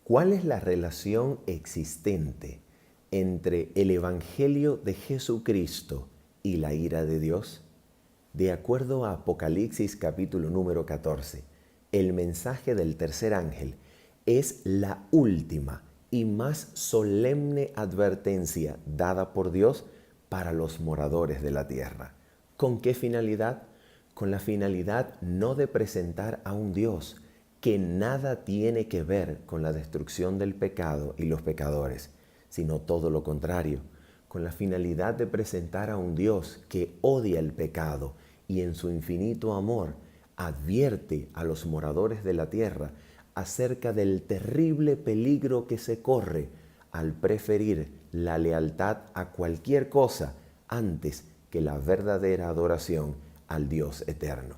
¿Cuál es la relación existente entre el Evangelio de Jesucristo y la ira de Dios? De acuerdo a Apocalipsis capítulo número 14, el mensaje del tercer ángel es la última y más solemne advertencia dada por Dios para los moradores de la tierra. ¿Con qué finalidad? Con la finalidad no de presentar a un Dios que nada tiene que ver con la destrucción del pecado y los pecadores, sino todo lo contrario, con la finalidad de presentar a un Dios que odia el pecado y en su infinito amor advierte a los moradores de la tierra acerca del terrible peligro que se corre al preferir la lealtad a cualquier cosa antes que la verdadera adoración al Dios eterno.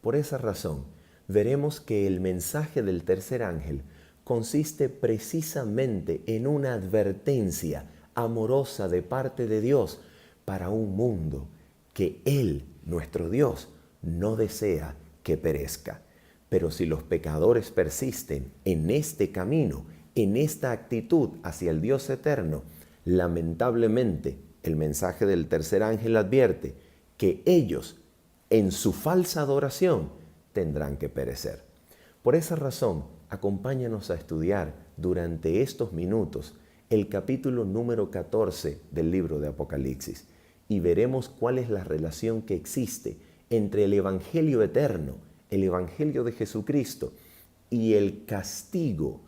Por esa razón, veremos que el mensaje del tercer ángel consiste precisamente en una advertencia amorosa de parte de Dios para un mundo que Él, nuestro Dios, no desea que perezca. Pero si los pecadores persisten en este camino, en esta actitud hacia el Dios eterno, lamentablemente el mensaje del tercer ángel advierte que ellos, en su falsa adoración, tendrán que perecer. Por esa razón, acompáñanos a estudiar durante estos minutos el capítulo número 14 del libro de Apocalipsis y veremos cuál es la relación que existe entre el Evangelio eterno, el Evangelio de Jesucristo y el castigo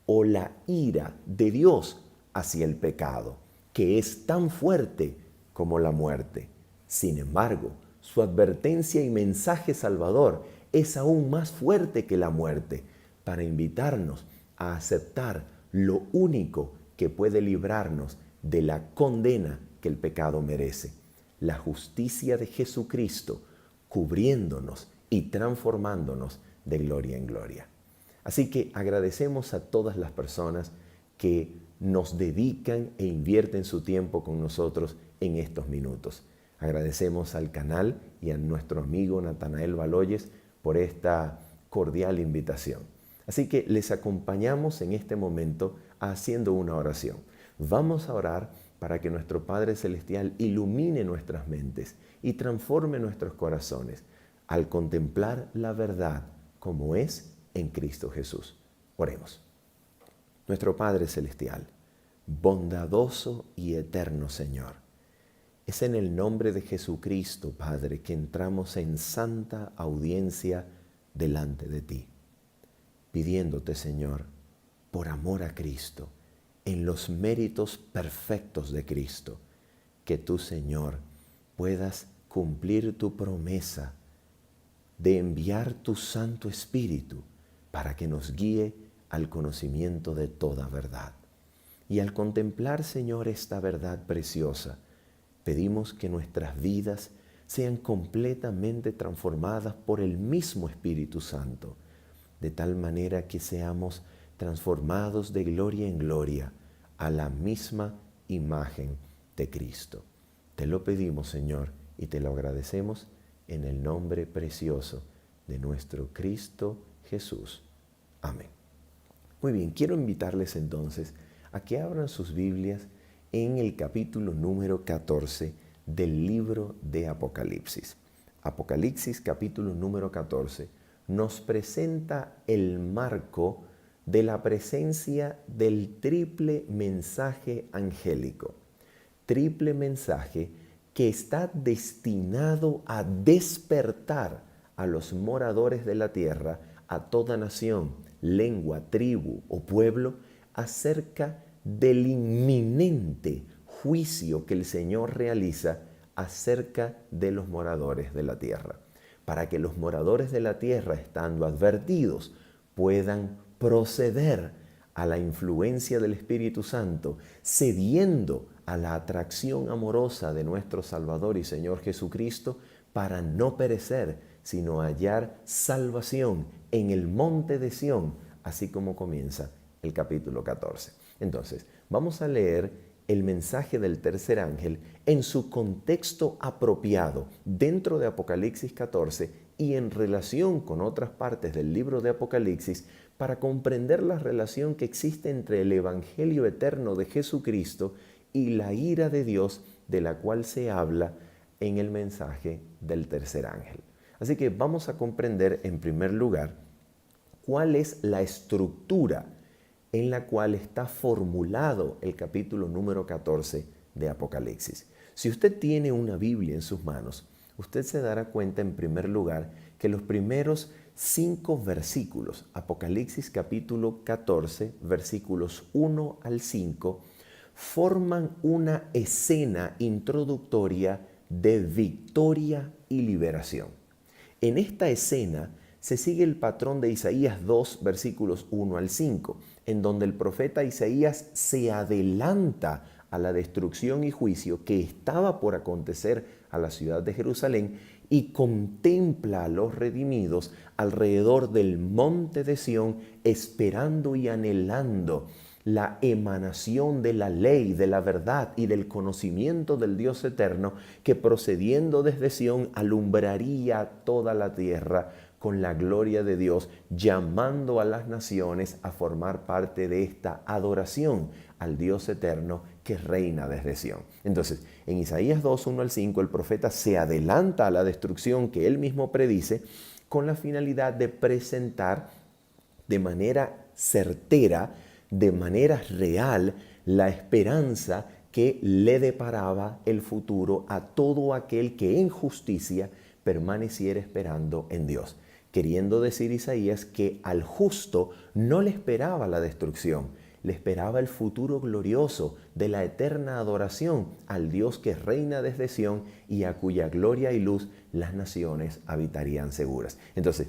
o la ira de Dios hacia el pecado, que es tan fuerte como la muerte. Sin embargo, su advertencia y mensaje salvador es aún más fuerte que la muerte, para invitarnos a aceptar lo único que puede librarnos de la condena que el pecado merece, la justicia de Jesucristo, cubriéndonos y transformándonos de gloria en gloria. Así que agradecemos a todas las personas que nos dedican e invierten su tiempo con nosotros en estos minutos. Agradecemos al canal y a nuestro amigo Natanael Baloyes por esta cordial invitación. Así que les acompañamos en este momento haciendo una oración. Vamos a orar para que nuestro Padre Celestial ilumine nuestras mentes y transforme nuestros corazones al contemplar la verdad como es en Cristo Jesús. Oremos. Nuestro Padre Celestial, bondadoso y eterno Señor, es en el nombre de Jesucristo, Padre, que entramos en santa audiencia delante de ti, pidiéndote, Señor, por amor a Cristo, en los méritos perfectos de Cristo, que tú, Señor, puedas cumplir tu promesa de enviar tu Santo Espíritu para que nos guíe al conocimiento de toda verdad. Y al contemplar, Señor, esta verdad preciosa, pedimos que nuestras vidas sean completamente transformadas por el mismo Espíritu Santo, de tal manera que seamos transformados de gloria en gloria a la misma imagen de Cristo. Te lo pedimos, Señor, y te lo agradecemos en el nombre precioso de nuestro Cristo Jesús. Amén. Muy bien, quiero invitarles entonces a que abran sus Biblias en el capítulo número 14 del libro de Apocalipsis. Apocalipsis capítulo número 14 nos presenta el marco de la presencia del triple mensaje angélico. Triple mensaje que está destinado a despertar a los moradores de la tierra, a toda nación, lengua, tribu o pueblo, acerca del inminente juicio que el Señor realiza acerca de los moradores de la tierra, para que los moradores de la tierra, estando advertidos, puedan proceder a la influencia del Espíritu Santo, cediendo a la atracción amorosa de nuestro Salvador y Señor Jesucristo, para no perecer, sino hallar salvación en el monte de Sión, así como comienza el capítulo 14. Entonces, vamos a leer el mensaje del tercer ángel en su contexto apropiado dentro de Apocalipsis 14 y en relación con otras partes del libro de Apocalipsis, para comprender la relación que existe entre el Evangelio eterno de Jesucristo y la ira de Dios de la cual se habla en el mensaje del tercer ángel. Así que vamos a comprender en primer lugar cuál es la estructura en la cual está formulado el capítulo número 14 de Apocalipsis. Si usted tiene una Biblia en sus manos, usted se dará cuenta en primer lugar que los primeros 5 versículos, Apocalipsis capítulo 14, versículos 1 al 5, forman una escena introductoria de victoria y liberación. En esta escena se sigue el patrón de Isaías 2, versículos 1 al 5, en donde el profeta Isaías se adelanta a la destrucción y juicio que estaba por acontecer a la ciudad de Jerusalén y contempla a los redimidos alrededor del monte de Sión, esperando y anhelando la emanación de la ley, de la verdad y del conocimiento del Dios eterno, que procediendo desde Sión alumbraría toda la tierra con la gloria de Dios, llamando a las naciones a formar parte de esta adoración al Dios eterno que reina desde Sión. Entonces, en Isaías 2, 1 al 5, el profeta se adelanta a la destrucción que él mismo predice con la finalidad de presentar de manera certera, de manera real, la esperanza que le deparaba el futuro a todo aquel que en justicia permaneciera esperando en Dios. Queriendo decir Isaías que al justo no le esperaba la destrucción, le esperaba el futuro glorioso de la eterna adoración al Dios que reina desde Sión y a cuya gloria y luz las naciones habitarían seguras. Entonces,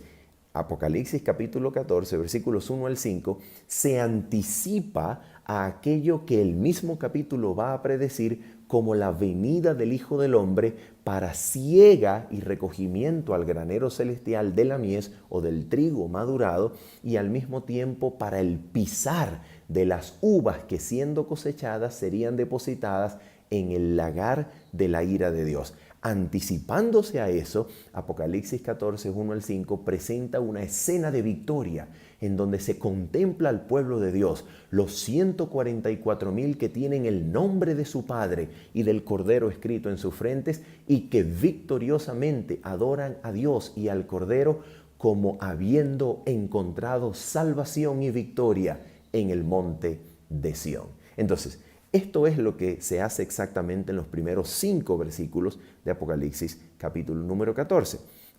Apocalipsis capítulo 14, versículos 1 al 5, se anticipa a aquello que el mismo capítulo va a predecir como la venida del Hijo del Hombre para siega y recogimiento al granero celestial de la mies o del trigo madurado, y al mismo tiempo para el pisar de las uvas que siendo cosechadas serían depositadas en el lagar de la ira de Dios. Anticipándose a eso, Apocalipsis 14, 1 al 5 presenta una escena de victoria en donde se contempla al pueblo de Dios, los 144,000 que tienen el nombre de su Padre y del Cordero escrito en sus frentes y que victoriosamente adoran a Dios y al Cordero como habiendo encontrado salvación y victoria en el monte de Sión. Entonces, esto es lo que se hace exactamente en los primeros 5 versículos de Apocalipsis capítulo número 14.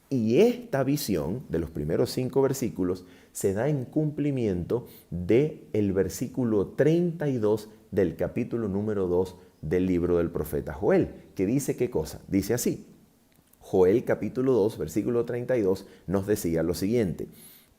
Y esta visión de los primeros 5 versículos se da en cumplimiento del versículo 32 del capítulo número 2 del libro del profeta Joel, que dice ¿qué cosa? Dice así: Joel capítulo 2, versículo 32 nos decía lo siguiente: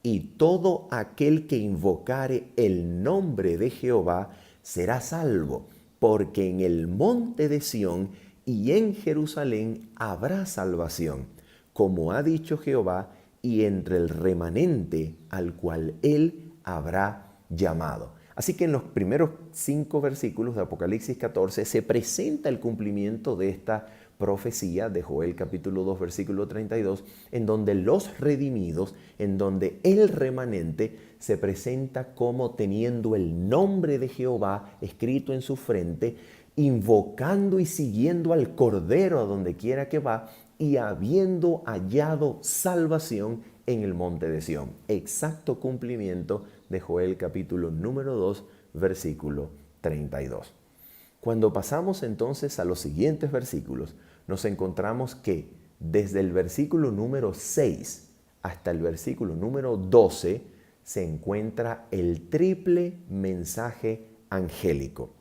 y todo aquel que invocare el nombre de Jehová será salvo, porque en el monte de Sión y en Jerusalén habrá salvación, como ha dicho Jehová, y entre el remanente al cual él habrá llamado. Así que en los primeros 5 versículos de Apocalipsis 14 se presenta el cumplimiento de esta profecía de Joel capítulo 2 versículo 32, en donde los redimidos, en donde el remanente se presenta como teniendo el nombre de Jehová escrito en su frente, invocando y siguiendo al Cordero a donde quiera que va y habiendo hallado salvación en el monte de Sión. Exacto cumplimiento de Joel capítulo número 2 versículo 32. Cuando pasamos entonces a los siguientes versículos, nos encontramos que desde el versículo número 6 hasta el versículo número 12 se encuentra el triple mensaje angélico,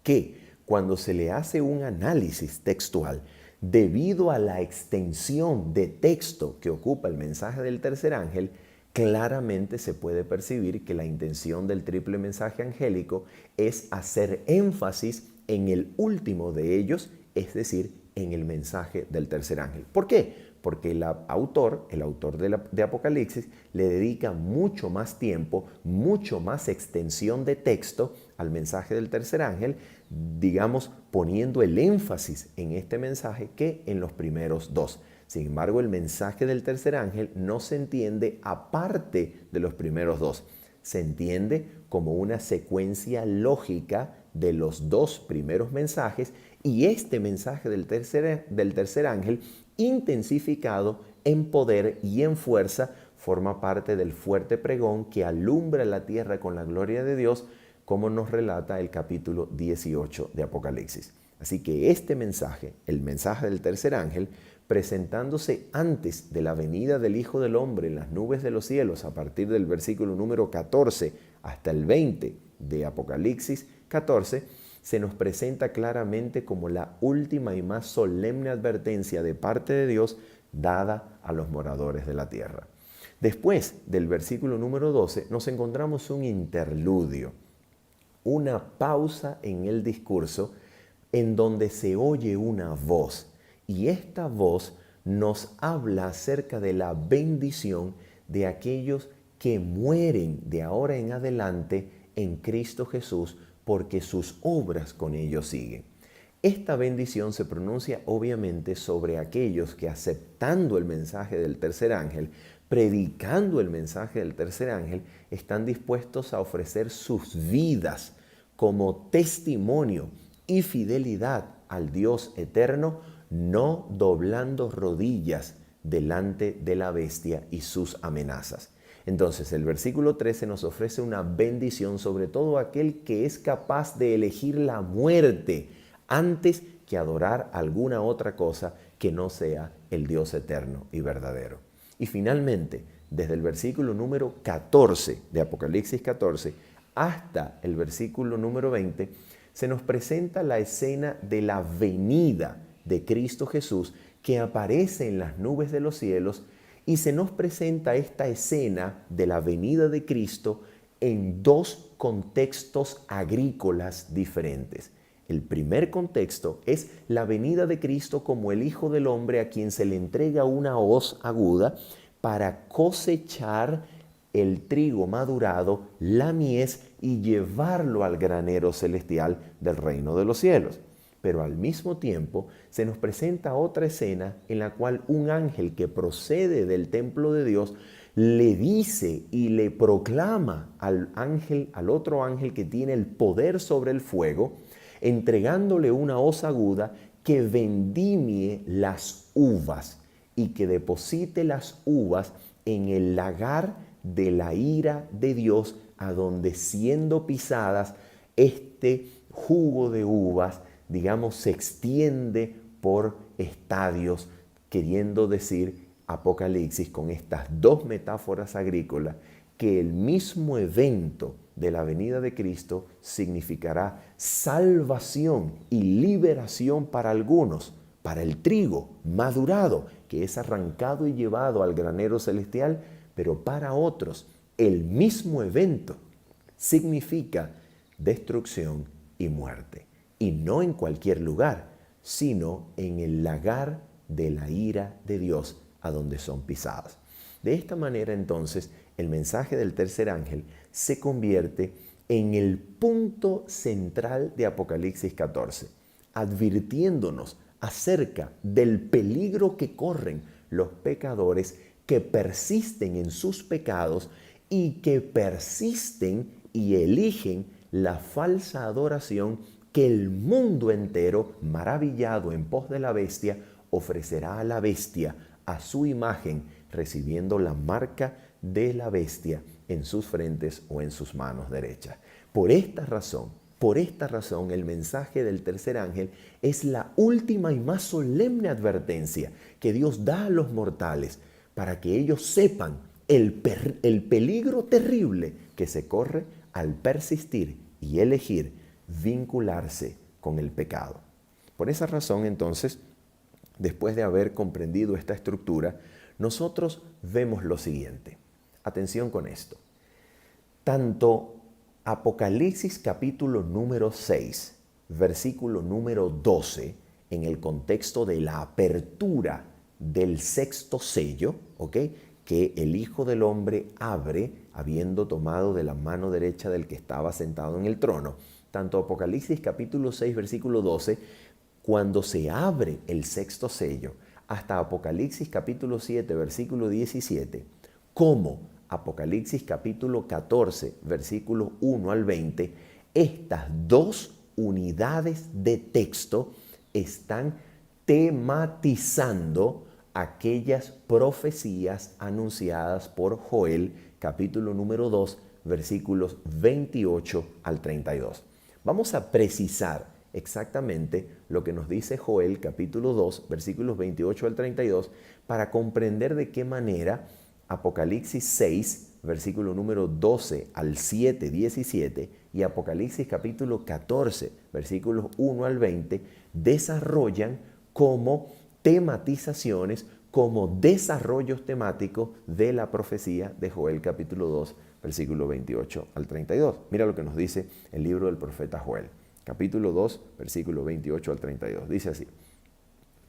que cuando se le hace un análisis textual, debido a la extensión de texto que ocupa el mensaje del tercer ángel, claramente se puede percibir que la intención del triple mensaje angélico es hacer énfasis en el último de ellos, es decir, en el mensaje del tercer ángel. ¿Por qué? Porque el autor de Apocalipsis le dedica mucho más tiempo, mucho más extensión de texto al mensaje del tercer ángel, digamos, poniendo el énfasis en este mensaje que en los primeros 2. Sin embargo, el mensaje del tercer ángel no se entiende aparte de los primeros dos. Se entiende como una secuencia lógica de los dos primeros mensajes y este mensaje del tercer ángel, intensificado en poder y en fuerza, forma parte del fuerte pregón que alumbra la tierra con la gloria de Dios, como nos relata el capítulo 18 de Apocalipsis. Así que este mensaje, el mensaje del tercer ángel, presentándose antes de la venida del Hijo del Hombre en las nubes de los cielos, a partir del versículo número 14 hasta el 20 de Apocalipsis 14, se nos presenta claramente como la última y más solemne advertencia de parte de Dios dada a los moradores de la tierra. Después del versículo número 12 nos encontramos un interludio, una pausa en el discurso en donde se oye una voz, y esta voz nos habla acerca de la bendición de aquellos que mueren de ahora en adelante en Cristo Jesús, porque sus obras con ellos siguen. Esta bendición se pronuncia obviamente sobre aquellos que, aceptando el mensaje del tercer ángel, predicando el mensaje del tercer ángel, están dispuestos a ofrecer sus vidas como testimonio y fidelidad al Dios eterno, no doblando rodillas delante de la bestia y sus amenazas. Entonces, el versículo 13 nos ofrece una bendición sobre todo aquel que es capaz de elegir la muerte antes que adorar alguna otra cosa que no sea el Dios eterno y verdadero. Y finalmente, desde el versículo número 14 de Apocalipsis 14 hasta el versículo número 20, se nos presenta la escena de la venida de Cristo Jesús, que aparece en las nubes de los cielos, y se nos presenta esta escena de la venida de Cristo en dos contextos agrícolas diferentes. El primer contexto es la venida de Cristo como el Hijo del Hombre, a quien se le entrega una hoz aguda para cosechar el trigo madurado, la mies, y llevarlo al granero celestial del reino de los cielos. Pero al mismo tiempo se nos presenta otra escena en la cual un ángel que procede del templo de Dios le dice y le proclama al otro ángel que tiene el poder sobre el fuego, entregándole una hoz aguda, que vendimie las uvas y que deposite las uvas en el lagar de la ira de Dios, a donde, siendo pisadas, este jugo de uvas, digamos, se extiende por estadios, queriendo decir Apocalipsis con estas dos metáforas agrícolas que el mismo evento de la venida de Cristo significará salvación y liberación para algunos, para el trigo madurado que es arrancado y llevado al granero celestial, pero para otros el mismo evento significa destrucción y muerte. Y no en cualquier lugar, sino en el lagar de la ira de Dios, a donde son pisadas. De esta manera, entonces, el mensaje del tercer ángel se convierte en el punto central de Apocalipsis 14, advirtiéndonos acerca del peligro que corren los pecadores que persisten en sus pecados y que persisten y eligen la falsa adoración que el mundo entero, maravillado en pos de la bestia, ofrecerá a la bestia, a su imagen, recibiendo la marca de la bestia en sus frentes o en sus manos derechas. Por esta razón, el mensaje del tercer ángel es la última y más solemne advertencia que Dios da a los mortales para que ellos sepan el peligro terrible que se corre al persistir y elegir vincularse con el pecado. Por esa razón, entonces, después de haber comprendido esta estructura, nosotros vemos lo siguiente. Atención con esto. Tanto Apocalipsis capítulo número 6, versículo número 12, en el contexto de la apertura del sexto sello, ¿ok?, que el Hijo del Hombre abre habiendo tomado de la mano derecha del que estaba sentado en el trono. Tanto Apocalipsis capítulo 6, versículo 12, cuando se abre el sexto sello, hasta Apocalipsis capítulo 7, versículo 17, como Apocalipsis capítulo 14, versículos 1 al 20, estas dos unidades de texto están tematizando aquellas profecías anunciadas por Joel, capítulo número 2, versículos 28 al 32. Vamos a precisar exactamente lo que nos dice Joel, capítulo 2, versículos 28 al 32, para comprender de qué manera Apocalipsis 6, versículo número 12 al 7, 17, y Apocalipsis capítulo 14, versículos 1 al 20, desarrollan como tematizaciones, como desarrollos temáticos de la profecía de Joel capítulo 2, versículo 28 al 32. Mira lo que nos dice el libro del profeta Joel, capítulo 2, versículo 28 al 32. Dice así: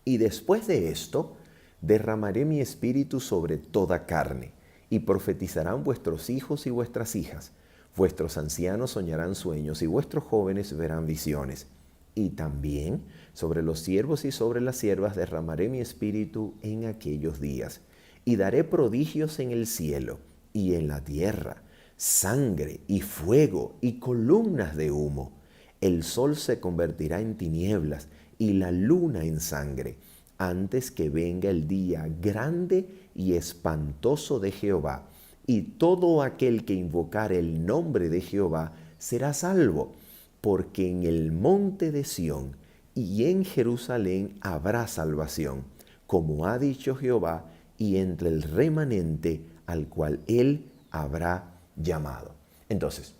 y después de esto, derramaré mi espíritu sobre toda carne, y profetizarán vuestros hijos y vuestras hijas. Vuestros ancianos soñarán sueños, y vuestros jóvenes verán visiones. Y también sobre los siervos y sobre las siervas derramaré mi espíritu en aquellos días. Y daré prodigios en el cielo y en la tierra, sangre y fuego y columnas de humo. El sol se convertirá en tinieblas y la luna en sangre, antes que venga el día grande y espantoso de Jehová. Y todo aquel que invocare el nombre de Jehová será salvo, porque en el monte de Sión y en Jerusalén habrá salvación, como ha dicho Jehová, y entre el remanente al cual él habrá llamado. Entonces,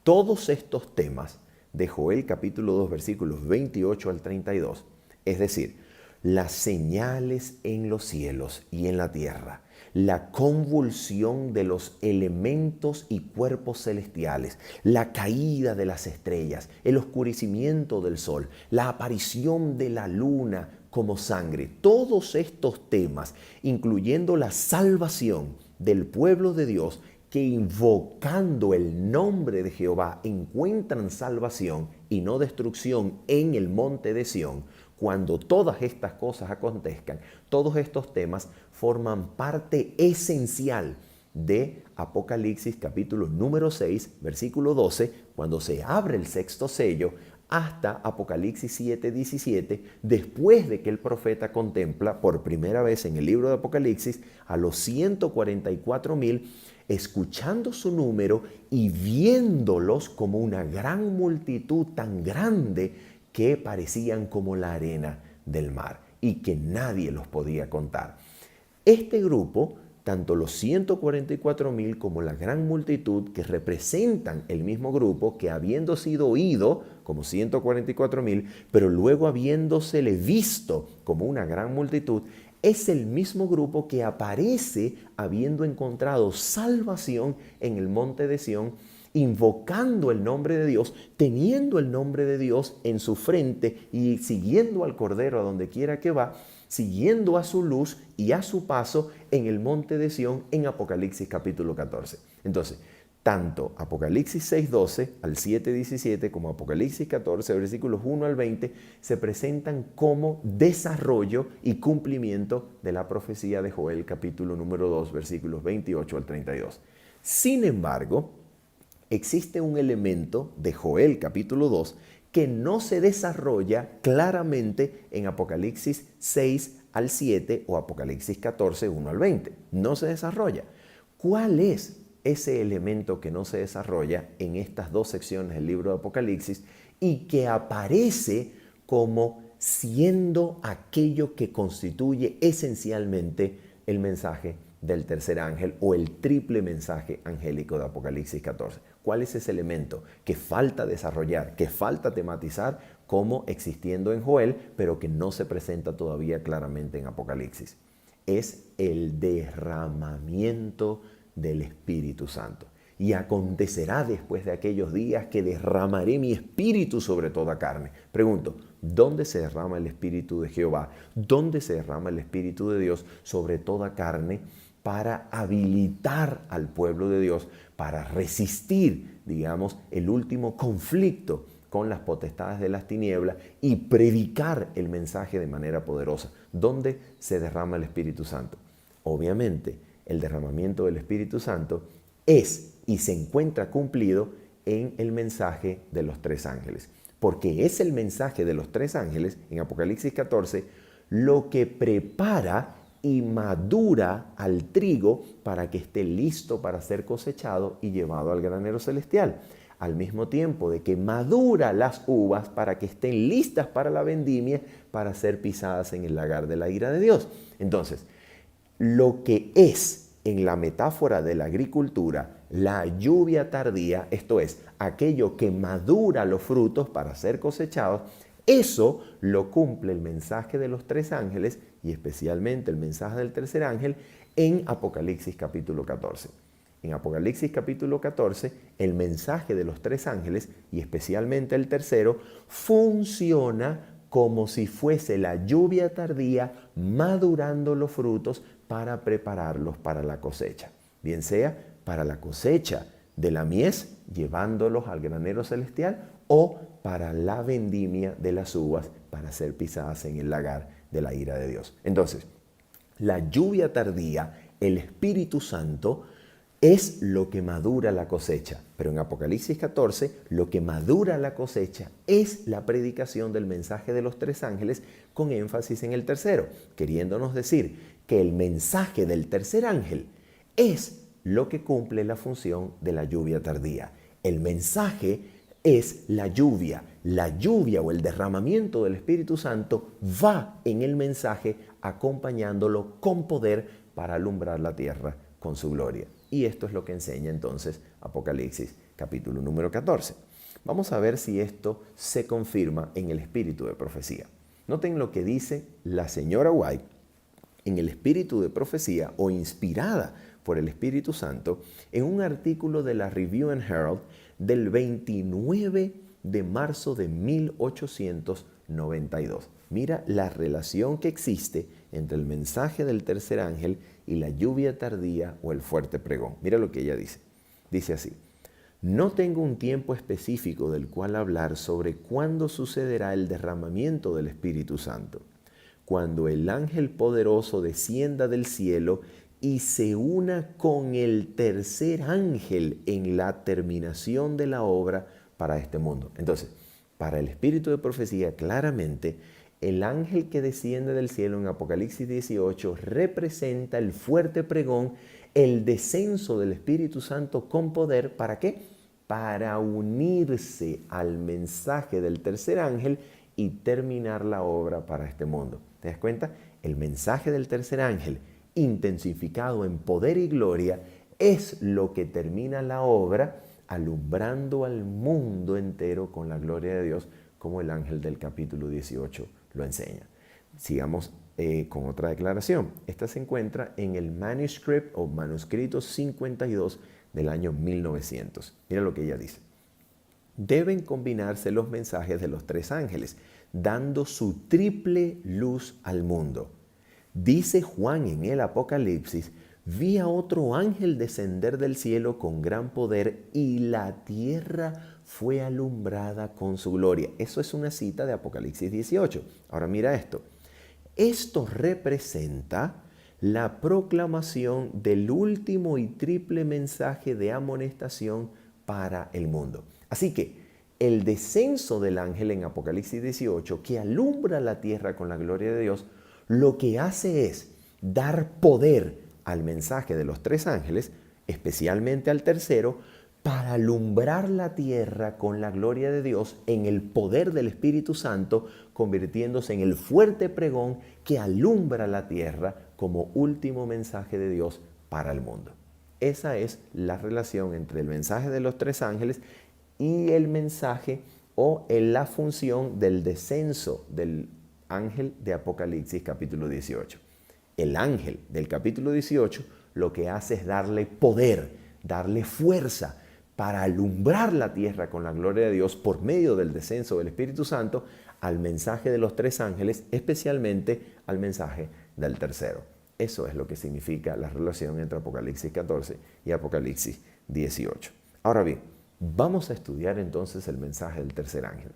todos estos temas de Joel capítulo 2, versículos 28 al 32, es decir, las señales en los cielos y en la tierra, la convulsión de los elementos y cuerpos celestiales, la caída de las estrellas, el oscurecimiento del sol, la aparición de la luna como sangre, todos estos temas, incluyendo la salvación del pueblo de Dios, que invocando el nombre de Jehová encuentran salvación y no destrucción en el monte de Sión. Cuando todas estas cosas acontezcan, todos estos temas forman parte esencial de Apocalipsis capítulo número 6, versículo 12, cuando se abre el sexto sello, hasta Apocalipsis 7, 17, después de que el profeta contempla por primera vez en el libro de Apocalipsis a los 144,000, escuchando su número y viéndolos como una gran multitud tan grande que parecían como la arena del mar y que nadie los podía contar. Este grupo, tanto los 144,000 como la gran multitud, que representan el mismo grupo que habiendo sido oído como 144,000, pero luego habiéndosele visto como una gran multitud, es el mismo grupo que aparece habiendo encontrado salvación en el monte de Sión, invocando el nombre de Dios, teniendo el nombre de Dios en su frente y siguiendo al Cordero a donde quiera que va, siguiendo a su luz y a su paso en el monte de Sión en Apocalipsis capítulo 14. Entonces, tanto Apocalipsis 6:12 al 7:17 como Apocalipsis 14, versículos 1 al 20, se presentan como desarrollo y cumplimiento de la profecía de Joel capítulo número 2, versículos 28 al 32. Sin embargo, existe un elemento de Joel capítulo 2 que no se desarrolla claramente en Apocalipsis 6 al 7 o Apocalipsis 14, 1 al 20. No se desarrolla. ¿Cuál es ese elemento que no se desarrolla en estas dos secciones del libro de Apocalipsis y que aparece como siendo aquello que constituye esencialmente el mensaje del tercer ángel o el triple mensaje angélico de Apocalipsis 14? ¿Cuál es ese elemento que falta desarrollar, que falta tematizar como existiendo en Joel, pero que no se presenta todavía claramente en Apocalipsis? Es el derramamiento del Espíritu Santo. Y acontecerá después de aquellos días que derramaré mi espíritu sobre toda carne. Pregunto, ¿dónde se derrama el espíritu de Jehová? ¿Dónde se derrama el espíritu de Dios sobre toda carne para habilitar al pueblo de Dios para resistir, digamos, el último conflicto con las potestades de las tinieblas y predicar el mensaje de manera poderosa. ¿Dónde se derrama el Espíritu Santo? Obviamente, el derramamiento del Espíritu Santo es y se encuentra cumplido en el mensaje de los tres ángeles. Porque es el mensaje de los tres ángeles, en Apocalipsis 14, lo que prepara y madura al trigo para que esté listo para ser cosechado y llevado al granero celestial. Al mismo tiempo de que madura las uvas para que estén listas para la vendimia, para ser pisadas en el lagar de la ira de Dios. Entonces, lo que es en la metáfora de la agricultura, la lluvia tardía, esto es, aquello que madura los frutos para ser cosechados, eso lo cumple el mensaje de los tres ángeles y especialmente el mensaje del tercer ángel en Apocalipsis capítulo 14. En Apocalipsis capítulo 14, el mensaje de los tres ángeles y especialmente el tercero funciona como si fuese la lluvia tardía madurando los frutos para prepararlos para la cosecha. Bien sea para la cosecha de la mies, llevándolos al granero celestial, o para la vendimia de las uvas para ser pisadas en el lagar de la ira de Dios. Entonces, la lluvia tardía, el Espíritu Santo, es lo que madura la cosecha. Pero en Apocalipsis 14, lo que madura la cosecha es la predicación del mensaje de los tres ángeles con énfasis en el tercero, queriéndonos decir que el mensaje del tercer ángel es lo que cumple la función de la lluvia tardía. El mensaje es la lluvia o el derramamiento del Espíritu Santo va en el mensaje acompañándolo con poder para alumbrar la tierra con su gloria. Y esto es lo que enseña entonces Apocalipsis capítulo número 14. Vamos a ver si esto se confirma en el espíritu de profecía. Noten lo que dice la señora White en el espíritu de profecía o inspirada por el Espíritu Santo en un artículo de la Review and Herald del 29 de marzo de 1892. Mira la relación que existe entre el mensaje del tercer ángel y la lluvia tardía o el fuerte pregón. Mira lo que ella dice. Dice así: no tengo un tiempo específico del cual hablar sobre cuándo sucederá el derramamiento del Espíritu Santo. Cuando el ángel poderoso descienda del cielo y se una con el tercer ángel en la terminación de la obra para este mundo. Entonces, para el espíritu de profecía, claramente, el ángel que desciende del cielo en Apocalipsis 18 representa el fuerte pregón, el descenso del Espíritu Santo con poder. ¿Para qué? Para unirse al mensaje del tercer ángel y terminar la obra para este mundo. ¿Te das cuenta? El mensaje del tercer ángel, intensificado en poder y gloria, es lo que termina la obra alumbrando al mundo entero con la gloria de Dios, como el ángel del capítulo 18 lo enseña. Sigamos con otra declaración. Esta se encuentra en el manuscript o manuscrito 52 del año 1900. Mira lo que ella dice. Deben combinarse los mensajes de los tres ángeles, dando su triple luz al mundo. Dice Juan en el Apocalipsis: vi a otro ángel descender del cielo con gran poder y la tierra fue alumbrada con su gloria. Eso es una cita de Apocalipsis 18. Ahora mira esto. Esto representa la proclamación del último y triple mensaje de amonestación para el mundo. Así que el descenso del ángel en Apocalipsis 18, que alumbra la tierra con la gloria de Dios, lo que hace es dar poder al mensaje de los tres ángeles, especialmente al tercero, para alumbrar la tierra con la gloria de Dios en el poder del Espíritu Santo, convirtiéndose en el fuerte pregón que alumbra la tierra como último mensaje de Dios para el mundo. Esa es la relación entre el mensaje de los tres ángeles y el mensaje o la función del descenso del ángel de Apocalipsis capítulo 18. El ángel del capítulo 18 lo que hace es darle poder, darle fuerza para alumbrar la tierra con la gloria de Dios por medio del descenso del Espíritu Santo al mensaje de los tres ángeles, especialmente al mensaje del tercero. Eso es lo que significa la relación entre Apocalipsis 14 y Apocalipsis 18. Ahora bien, Vamos a estudiar entonces el mensaje del tercer ángel.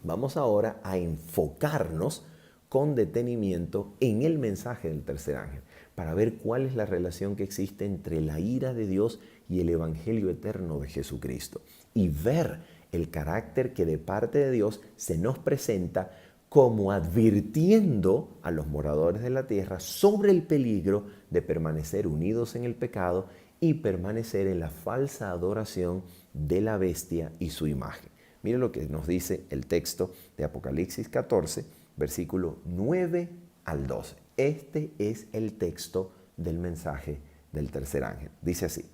Vamos ahora a enfocarnos con detenimiento en el mensaje del tercer ángel para ver cuál es la relación que existe entre la ira de Dios y el evangelio eterno de Jesucristo y ver el carácter que de parte de Dios se nos presenta como advirtiendo a los moradores de la tierra sobre el peligro de permanecer unidos en el pecado y permanecer en la falsa adoración de la bestia y su imagen. Mire lo que nos dice el texto de Apocalipsis 14, versículo 9 al 12. Este es el texto del mensaje del tercer ángel. Dice así: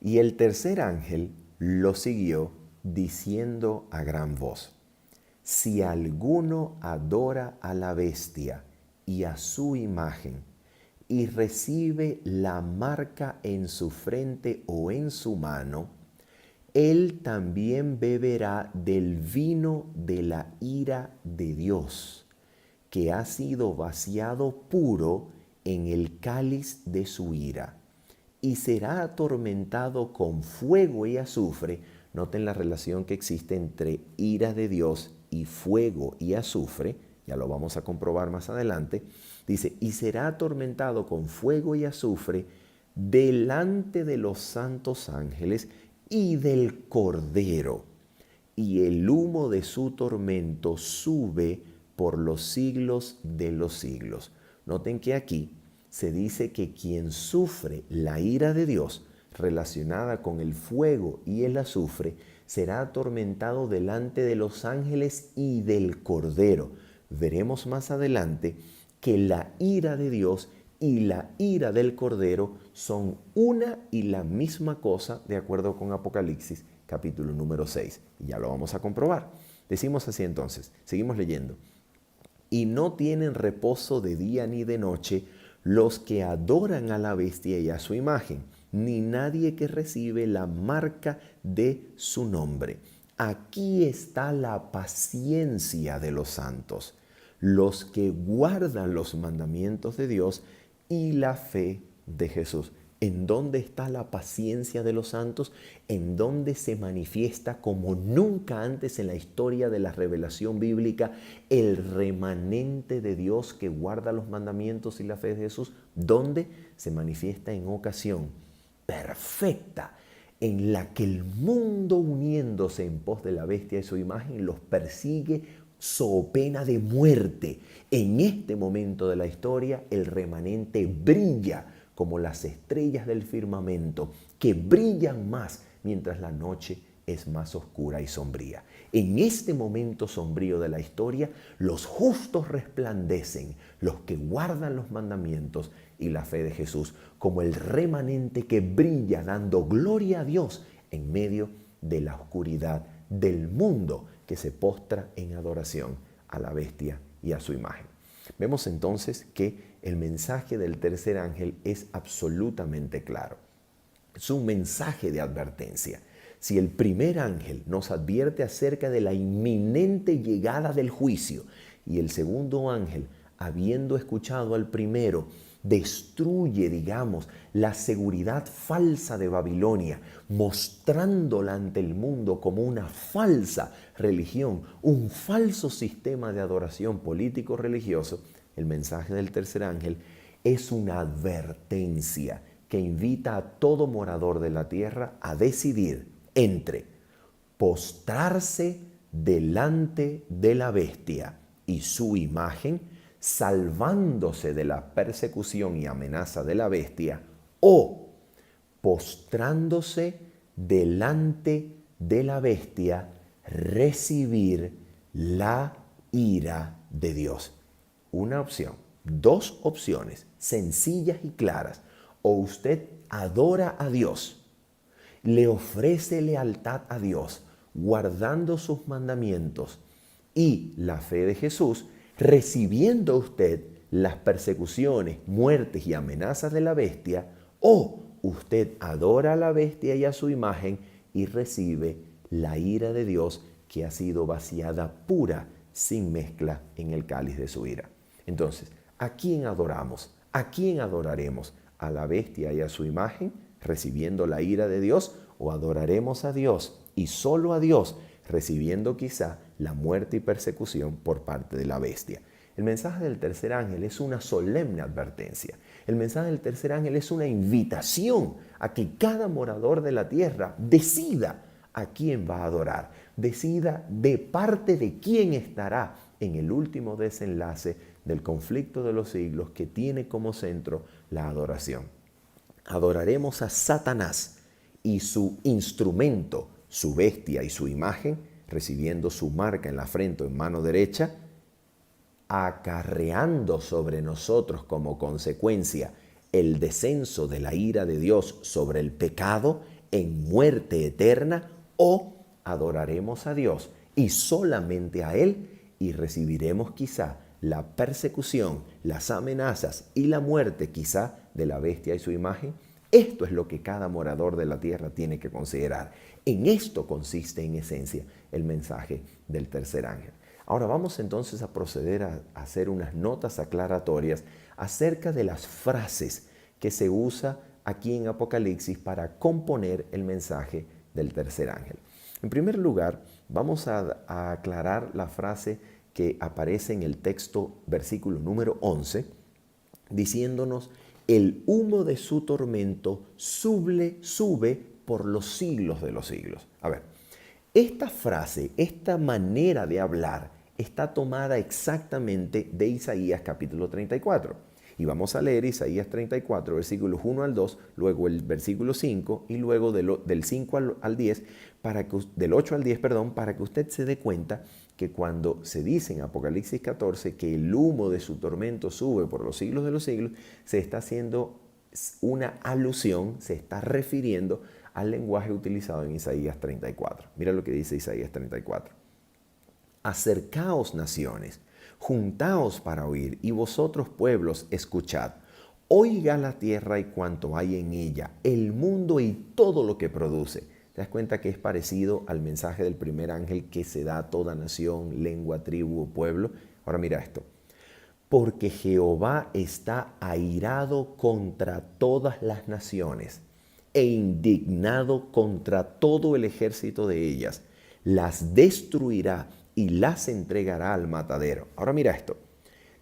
y el tercer ángel lo siguió diciendo a gran voz: si alguno adora a la bestia y a su imagen y recibe la marca en su frente o en su mano, él también beberá del vino de la ira de Dios, que ha sido vaciado puro en el cáliz de su ira, y será atormentado con fuego y azufre. Noten la relación que existe entre ira de Dios y fuego y azufre, ya lo vamos a comprobar más adelante. Dice, y será atormentado con fuego y azufre delante de los santos ángeles y del Cordero, y el humo de su tormento sube por los siglos de los siglos. Noten que aquí se dice que quien sufre la ira de Dios relacionada con el fuego y el azufre será atormentado delante de los ángeles y del Cordero. Veremos más adelante que la ira de Dios y la ira del Cordero son una y la misma cosa, de acuerdo con Apocalipsis capítulo número 6. Y ya lo vamos a comprobar. Decimos así entonces, seguimos leyendo. Y no tienen reposo de día ni de noche los que adoran a la bestia y a su imagen, ni nadie que recibe la marca de su nombre. Aquí está la paciencia de los santos, los que guardan los mandamientos de Dios y la fe de Jesús. ¿En dónde está la paciencia de los santos? En dónde se manifiesta como nunca antes en la historia de la revelación bíblica el remanente de Dios que guarda los mandamientos y la fe de Jesús. ¿Dónde? Se manifiesta en ocasión perfecta en la que el mundo, uniéndose en pos de la bestia y su imagen, los persigue so pena de muerte. En este momento de la historia el remanente brilla como las estrellas del firmamento, que brillan más mientras la noche es más oscura y sombría. En este momento sombrío de la historia, los justos resplandecen, los que guardan los mandamientos y la fe de Jesús, como el remanente que brilla dando gloria a Dios en medio de la oscuridad del mundo que se postra en adoración a la bestia y a su imagen. Vemos entonces que el mensaje del tercer ángel es absolutamente claro. Es un mensaje de advertencia. Si el primer ángel nos advierte acerca de la inminente llegada del juicio y el segundo ángel, habiendo escuchado al primero, destruye, la seguridad falsa de Babilonia, mostrándola ante el mundo como una falsa religión, un falso sistema de adoración político-religioso, el mensaje del tercer ángel es una advertencia que invita a todo morador de la tierra a decidir entre postrarse delante de la bestia y su imagen, salvándose de la persecución y amenaza de la bestia, o postrándose delante de la bestia, recibir la ira de Dios. Una opción, dos opciones sencillas y claras. O usted adora a Dios, le ofrece lealtad a Dios, guardando sus mandamientos y la fe de Jesús, recibiendo usted las persecuciones, muertes y amenazas de la bestia, o usted adora a la bestia y a su imagen y recibe la ira de Dios que ha sido vaciada pura, sin mezcla en el cáliz de su ira. Entonces, ¿a quién adoramos? ¿A quién adoraremos? ¿A la bestia y a su imagen, recibiendo la ira de Dios? o adoraremos a Dios y solo a Dios, recibiendo quizá la muerte y persecución por parte de la bestia. El mensaje del tercer ángel es una solemne advertencia. El mensaje del tercer ángel es una invitación a que cada morador de la tierra decida a quién va a adorar, decida de parte de quién estará en el último desenlace del conflicto de los siglos que tiene como centro la adoración. Adoraremos a Satanás y su instrumento, su bestia y su imagen, recibiendo su marca en la frente o en mano derecha, acarreando sobre nosotros como consecuencia el descenso de la ira de Dios sobre el pecado en muerte eterna, o adoraremos a Dios y solamente a Él y recibiremos quizá la persecución, las amenazas y la muerte quizá de la bestia y su imagen. Esto es lo que cada morador de la tierra tiene que considerar. En esto consiste en esencia el mensaje del tercer ángel. Ahora vamos entonces a proceder a hacer unas notas aclaratorias acerca de las frases que se usa aquí en Apocalipsis para componer el mensaje del tercer ángel. En primer lugar, vamos a aclarar la frase que aparece en el texto, versículo número 11, diciéndonos: el humo de su tormento sube por los siglos de los siglos. A ver, esta frase, esta manera de hablar, está tomada exactamente de Isaías capítulo 34. Y vamos a leer Isaías 34, versículos 1 al 2, luego el versículo 5 y luego del 5 al 10, del 8 al 10, para que usted se dé cuenta que cuando se dice en Apocalipsis 14 que el humo de su tormento sube por los siglos de los siglos, se está haciendo una alusión, se está refiriendo al lenguaje utilizado en Isaías 34. Mira lo que dice Isaías 34. Acercaos, naciones, juntaos para oír, y vosotros, pueblos, escuchad. Oiga la tierra y cuanto hay en ella, el mundo y todo lo que produce. ¿Te das cuenta que es parecido al mensaje del primer ángel que se da a toda nación, lengua, tribu o pueblo? Ahora mira esto. Porque Jehová está airado contra todas las naciones e indignado contra todo el ejército de ellas. Las destruirá y las entregará al matadero. Ahora mira esto.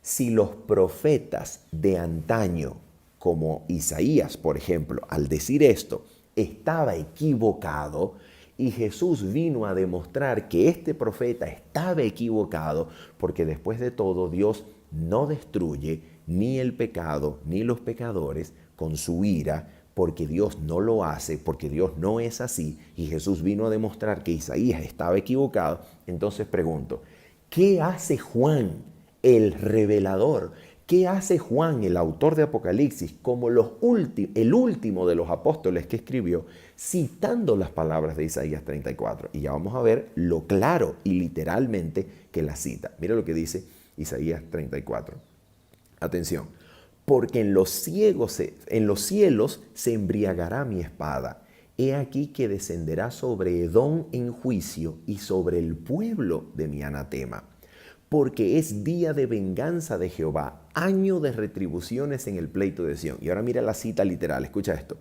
Si los profetas de antaño, como Isaías, por ejemplo, al decir esto, estaba equivocado, y Jesús vino a demostrar que este profeta estaba equivocado, porque después de todo Dios no destruye ni el pecado ni los pecadores con su ira, porque Dios no lo hace, porque Dios no es así, y Jesús vino a demostrar que Isaías estaba equivocado. Entonces pregunto, ¿qué hace Juan, el revelador? ¿Qué hace Juan, el autor de Apocalipsis, como el último de los apóstoles que escribió, citando las palabras de Isaías 34? Y ya vamos a ver lo claro y literalmente que la cita. Mira lo que dice Isaías 34. Atención. Porque en los cielos se embriagará mi espada. He aquí que descenderá sobre Edom en juicio y sobre el pueblo de mi anatema. Porque es día de venganza de Jehová, año de retribuciones en el pleito de Sión. Y ahora mira la cita literal, escucha esto.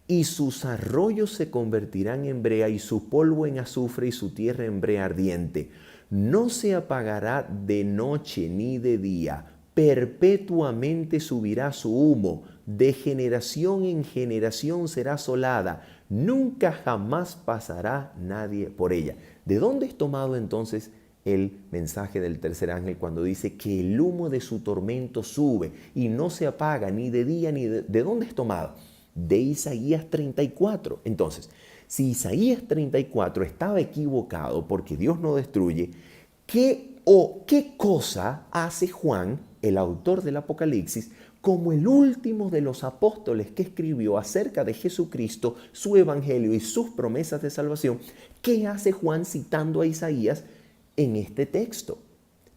Y sus arroyos se convertirán en brea y su polvo en azufre y su tierra en brea ardiente. No se apagará de noche ni de día. Perpetuamente subirá su humo, de generación en generación será asolada, nunca jamás pasará nadie por ella. ¿De dónde es tomado entonces el mensaje del tercer ángel cuando dice que el humo de su tormento sube y no se apaga ni de día ni de dónde es tomado? De Isaías 34. Entonces, si Isaías 34 estaba equivocado porque Dios no destruye, ¿qué cosa hace Juan, el autor del Apocalipsis, como el último de los apóstoles que escribió acerca de Jesucristo, su evangelio y sus promesas de salvación? ¿Qué hace Juan citando a Isaías en este texto?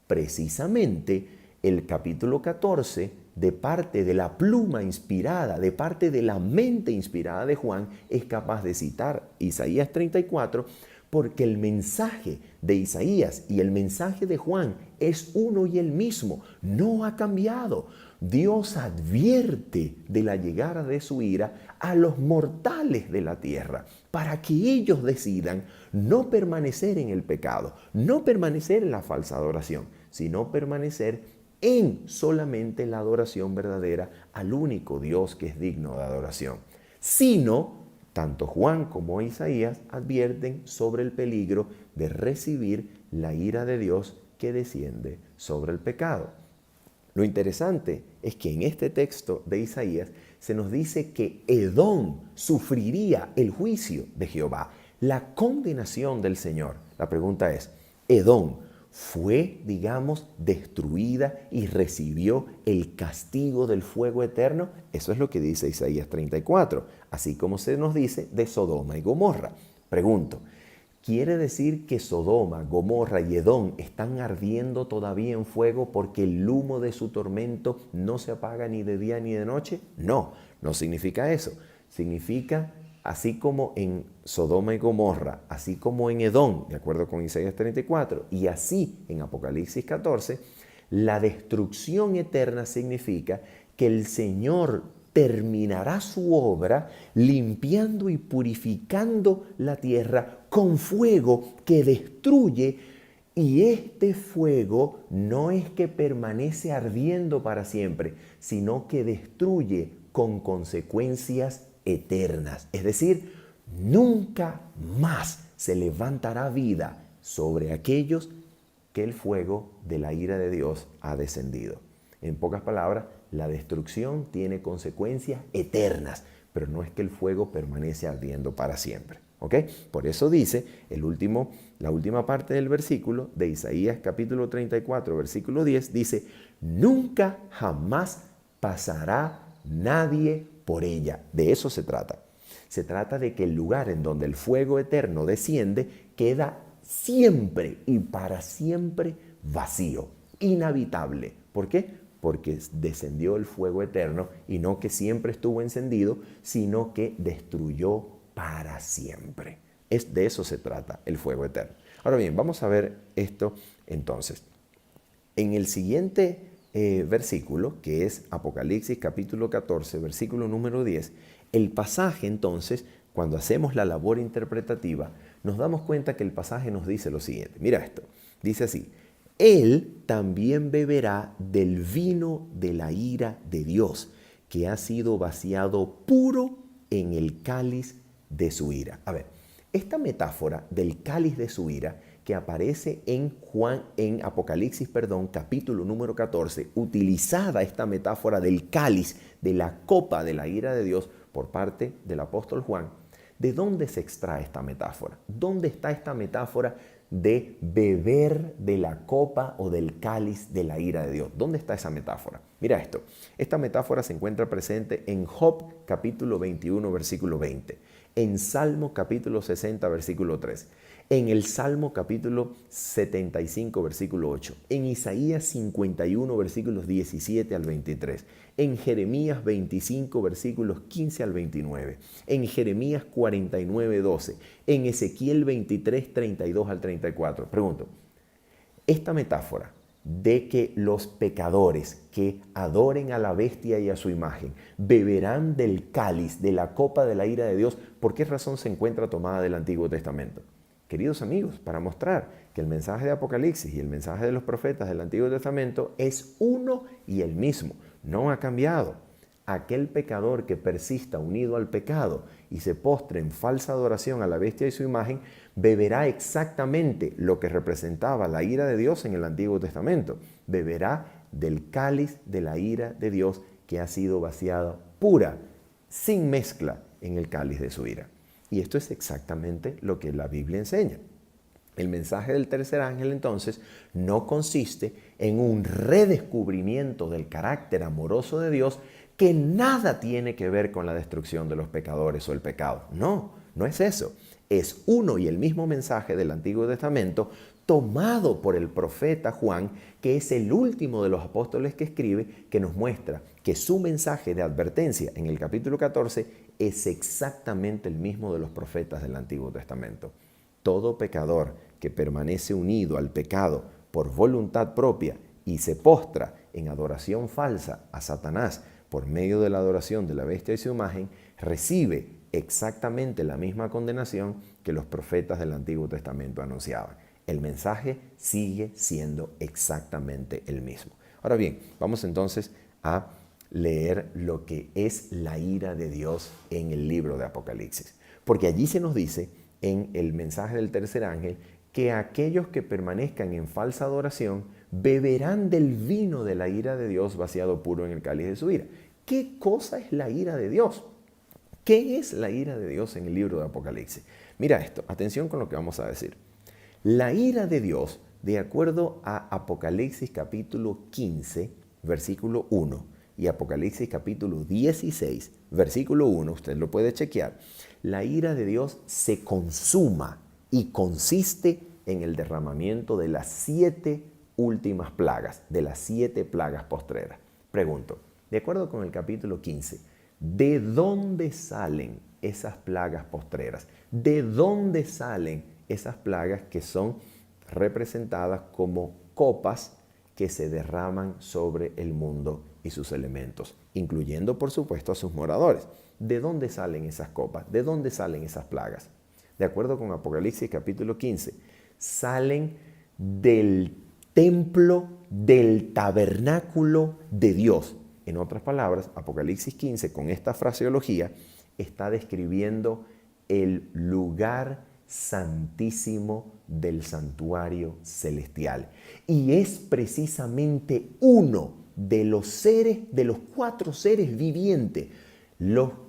Precisamente el capítulo 14, de parte de la pluma inspirada, de parte de la mente inspirada de Juan, es capaz de citar Isaías 34, porque el mensaje de Isaías y el mensaje de Juan es uno y el mismo, no ha cambiado. Dios advierte de la llegada de su ira a los mortales de la tierra para que ellos decidan no permanecer en el pecado, no permanecer en la falsa adoración, sino permanecer en solamente la adoración verdadera al único Dios que es digno de adoración. Sino, tanto Juan como Isaías advierten sobre el peligro de recibir la ira de Dios que desciende sobre el pecado. Lo interesante es que en este texto de Isaías se nos dice que Edom sufriría el juicio de Jehová, la condenación del Señor. La pregunta es, ¿Edom fue, digamos, destruida y recibió el castigo del fuego eterno? Eso es lo que dice Isaías 34, así como se nos dice de Sodoma y Gomorra. Pregunto, ¿quiere decir que Sodoma, Gomorra y Edom están ardiendo todavía en fuego porque el humo de su tormento no se apaga ni de día ni de noche? No, no significa eso. Significa, así como en Sodoma y Gomorra, así como en Edom, de acuerdo con Isaías 34, y así en Apocalipsis 14, la destrucción eterna significa que el Señor terminará su obra limpiando y purificando la tierra con fuego que destruye, y este fuego no es que permanece ardiendo para siempre, sino que destruye con consecuencias eternas. Es decir, nunca más se levantará vida sobre aquellos que el fuego de la ira de Dios ha descendido. En pocas palabras, la destrucción tiene consecuencias eternas, pero no es que el fuego permanece ardiendo para siempre. ¿Ok? Por eso dice la última parte del versículo de Isaías capítulo 34, versículo 10, dice, nunca jamás pasará nadie por ella. De eso se trata. Se trata de que el lugar en donde el fuego eterno desciende queda siempre y para siempre vacío, inhabitable. ¿Por qué? Porque descendió el fuego eterno y no que siempre estuvo encendido, sino que destruyó para siempre. De eso se trata el fuego eterno. Ahora bien, vamos a ver esto entonces. En el siguiente versículo, que es Apocalipsis capítulo 14, versículo número 10, el pasaje entonces, cuando hacemos la labor interpretativa, nos damos cuenta que el pasaje nos dice lo siguiente. Mira esto, dice así, él también beberá del vino de la ira de Dios, que ha sido vaciado puro en el cáliz de su ira. A ver, esta metáfora del cáliz de su ira que aparece en Apocalipsis, capítulo número 14, utilizada esta metáfora del cáliz, de la copa de la ira de Dios por parte del apóstol Juan, ¿de dónde se extrae esta metáfora? ¿Dónde está esta metáfora de beber de la copa o del cáliz de la ira de Dios? ¿Dónde está esa metáfora? Mira esto, esta metáfora se encuentra presente en Job capítulo 21, versículo 20, en Salmo capítulo 60, versículo 3, en el Salmo capítulo 75, versículo 8, en Isaías 51, versículos 17 al 23, en Jeremías 25, versículos 15 al 29, en Jeremías 49, 12, en Ezequiel 23, 32 al 34. Pregunto, esta metáfora de que los pecadores que adoren a la bestia y a su imagen beberán del cáliz, de la copa de la ira de Dios, ¿por qué razón se encuentra tomada del Antiguo Testamento? Queridos amigos, para mostrar que el mensaje de Apocalipsis y el mensaje de los profetas del Antiguo Testamento es uno y el mismo, no ha cambiado. Aquel pecador que persista unido al pecado y se postre en falsa adoración a la bestia y su imagen, beberá exactamente lo que representaba la ira de Dios en el Antiguo Testamento. Beberá del cáliz de la ira de Dios que ha sido vaciada pura, sin mezcla, en el cáliz de su ira. Y esto es exactamente lo que la Biblia enseña. El mensaje del tercer ángel entonces no consiste en un redescubrimiento del carácter amoroso de Dios que nada tiene que ver con la destrucción de los pecadores o el pecado. No, no es eso. Es uno y el mismo mensaje del Antiguo Testamento tomado por el profeta Juan, que es el último de los apóstoles que escribe, que nos muestra que su mensaje de advertencia en el capítulo 14 es exactamente el mismo de los profetas del Antiguo Testamento. Todo pecador que permanece unido al pecado por voluntad propia y se postra en adoración falsa a Satanás por medio de la adoración de la bestia y su imagen, recibe exactamente la misma condenación que los profetas del Antiguo Testamento anunciaban. El mensaje sigue siendo exactamente el mismo. Ahora bien, vamos entonces a leer lo que es la ira de Dios en el libro de Apocalipsis. Porque allí se nos dice en el mensaje del tercer ángel que aquellos que permanezcan en falsa adoración beberán del vino de la ira de Dios vaciado puro en el cáliz de su ira. ¿Qué cosa es la ira de Dios? ¿Qué es la ira de Dios en el libro de Apocalipsis? Mira esto, atención con lo que vamos a decir. La ira de Dios, de acuerdo a Apocalipsis capítulo 15, versículo 1, y Apocalipsis capítulo 16, versículo 1, usted lo puede chequear, la ira de Dios se consuma y consiste en el derramamiento de las 7 últimas plagas, de las 7 plagas postreras. Pregunto, de acuerdo con el capítulo 15, ¿de dónde salen esas plagas postreras? ¿De dónde salen esas plagas que son representadas como copas que se derraman sobre el mundo y sus elementos, incluyendo por supuesto a sus moradores? ¿De dónde salen esas copas? ¿De dónde salen esas plagas? De acuerdo con Apocalipsis capítulo 15, salen del templo, del tabernáculo de Dios. En otras palabras, Apocalipsis 15, con esta fraseología, está describiendo el lugar santísimo del santuario celestial. Y es precisamente uno de los seres, de los 4 seres vivientes,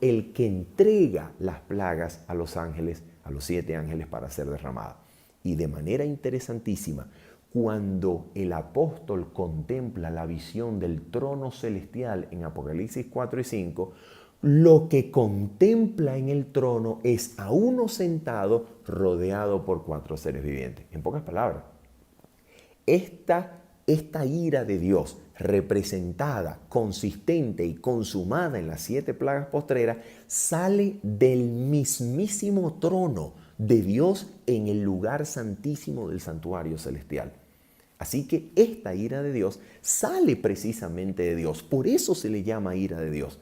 el que entrega las plagas a los ángeles, a los 7 ángeles para ser derramadas. Y de manera interesantísima, cuando el apóstol contempla la visión del trono celestial en Apocalipsis 4 y 5, lo que contempla en el trono es a uno sentado rodeado por 4 seres vivientes. En pocas palabras, esta ira de Dios representada, consistente y consumada en las 7 plagas postreras, sale del mismísimo trono de Dios en el lugar santísimo del santuario celestial. Así que esta ira de Dios sale precisamente de Dios. Por eso se le llama ira de Dios.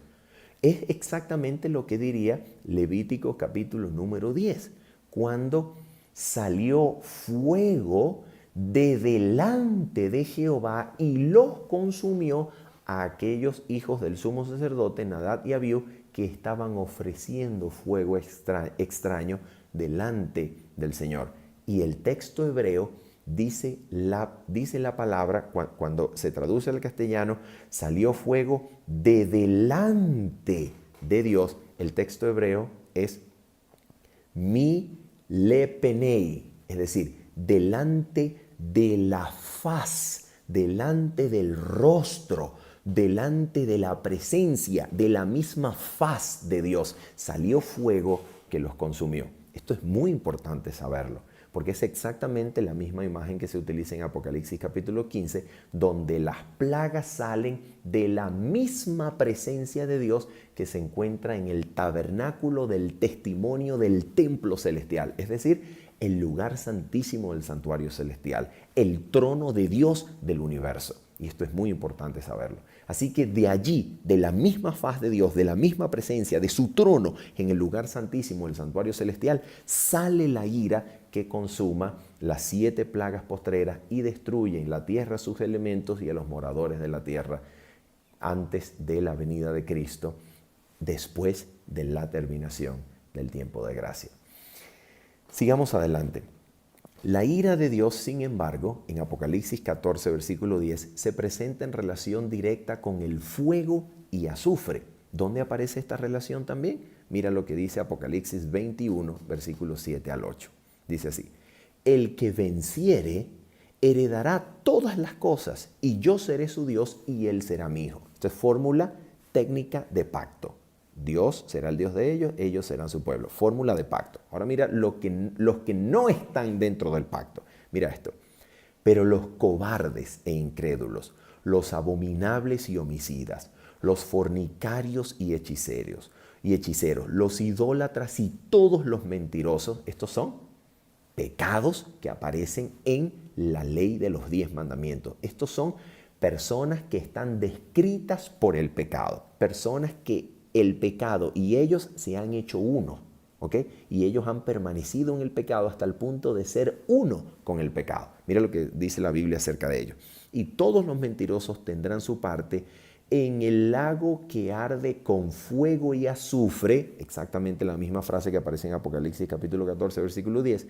Es exactamente lo que diría Levítico capítulo número 10, cuando salió fuego de delante de Jehová y los consumió a aquellos hijos del sumo sacerdote Nadab y Abiú que estaban ofreciendo fuego extraño delante del Señor. Y el texto hebreo dice la palabra, cuando se traduce al castellano, salió fuego de delante de Dios. El texto hebreo es mi lepenei, es decir, delante de la faz, delante del rostro, delante de la presencia, de la misma faz de Dios. Salió fuego que los consumió. Esto es muy importante saberlo, porque es exactamente la misma imagen que se utiliza en Apocalipsis capítulo 15, donde las plagas salen de la misma presencia de Dios que se encuentra en el tabernáculo del testimonio del templo celestial, es decir, el lugar santísimo del santuario celestial, el trono de Dios del universo. Y esto es muy importante saberlo. Así que de allí, de la misma faz de Dios, de la misma presencia, de su trono en el lugar santísimo del santuario celestial, sale la ira que consuma las 7 plagas postreras y destruye en la tierra sus elementos y a los moradores de la tierra antes de la venida de Cristo, después de la terminación del tiempo de gracia. Sigamos adelante. La ira de Dios, sin embargo, en Apocalipsis 14, versículo 10, se presenta en relación directa con el fuego y azufre. ¿Dónde aparece esta relación también? Mira lo que dice Apocalipsis 21, versículos 7 al 8. Dice así: el que venciere heredará todas las cosas, y yo seré su Dios y él será mi hijo. Esta es fórmula técnica de pacto. Dios será el Dios de ellos, ellos serán su pueblo. Fórmula de pacto. Ahora mira los que no están dentro del pacto. Mira esto. Pero los cobardes e incrédulos, los abominables y homicidas, los fornicarios y hechiceros, los idólatras y todos los mentirosos, estos son pecados que aparecen en la ley de los 10 mandamientos. Estos son personas que están descritas por el pecado, personas que el pecado y ellos se han hecho uno, ¿ok? Y ellos han permanecido en el pecado hasta el punto de ser uno con el pecado. Mira lo que dice la Biblia acerca de ellos. Y todos los mentirosos tendrán su parte en el lago que arde con fuego y azufre, exactamente la misma frase que aparece en Apocalipsis capítulo 14, versículo 10,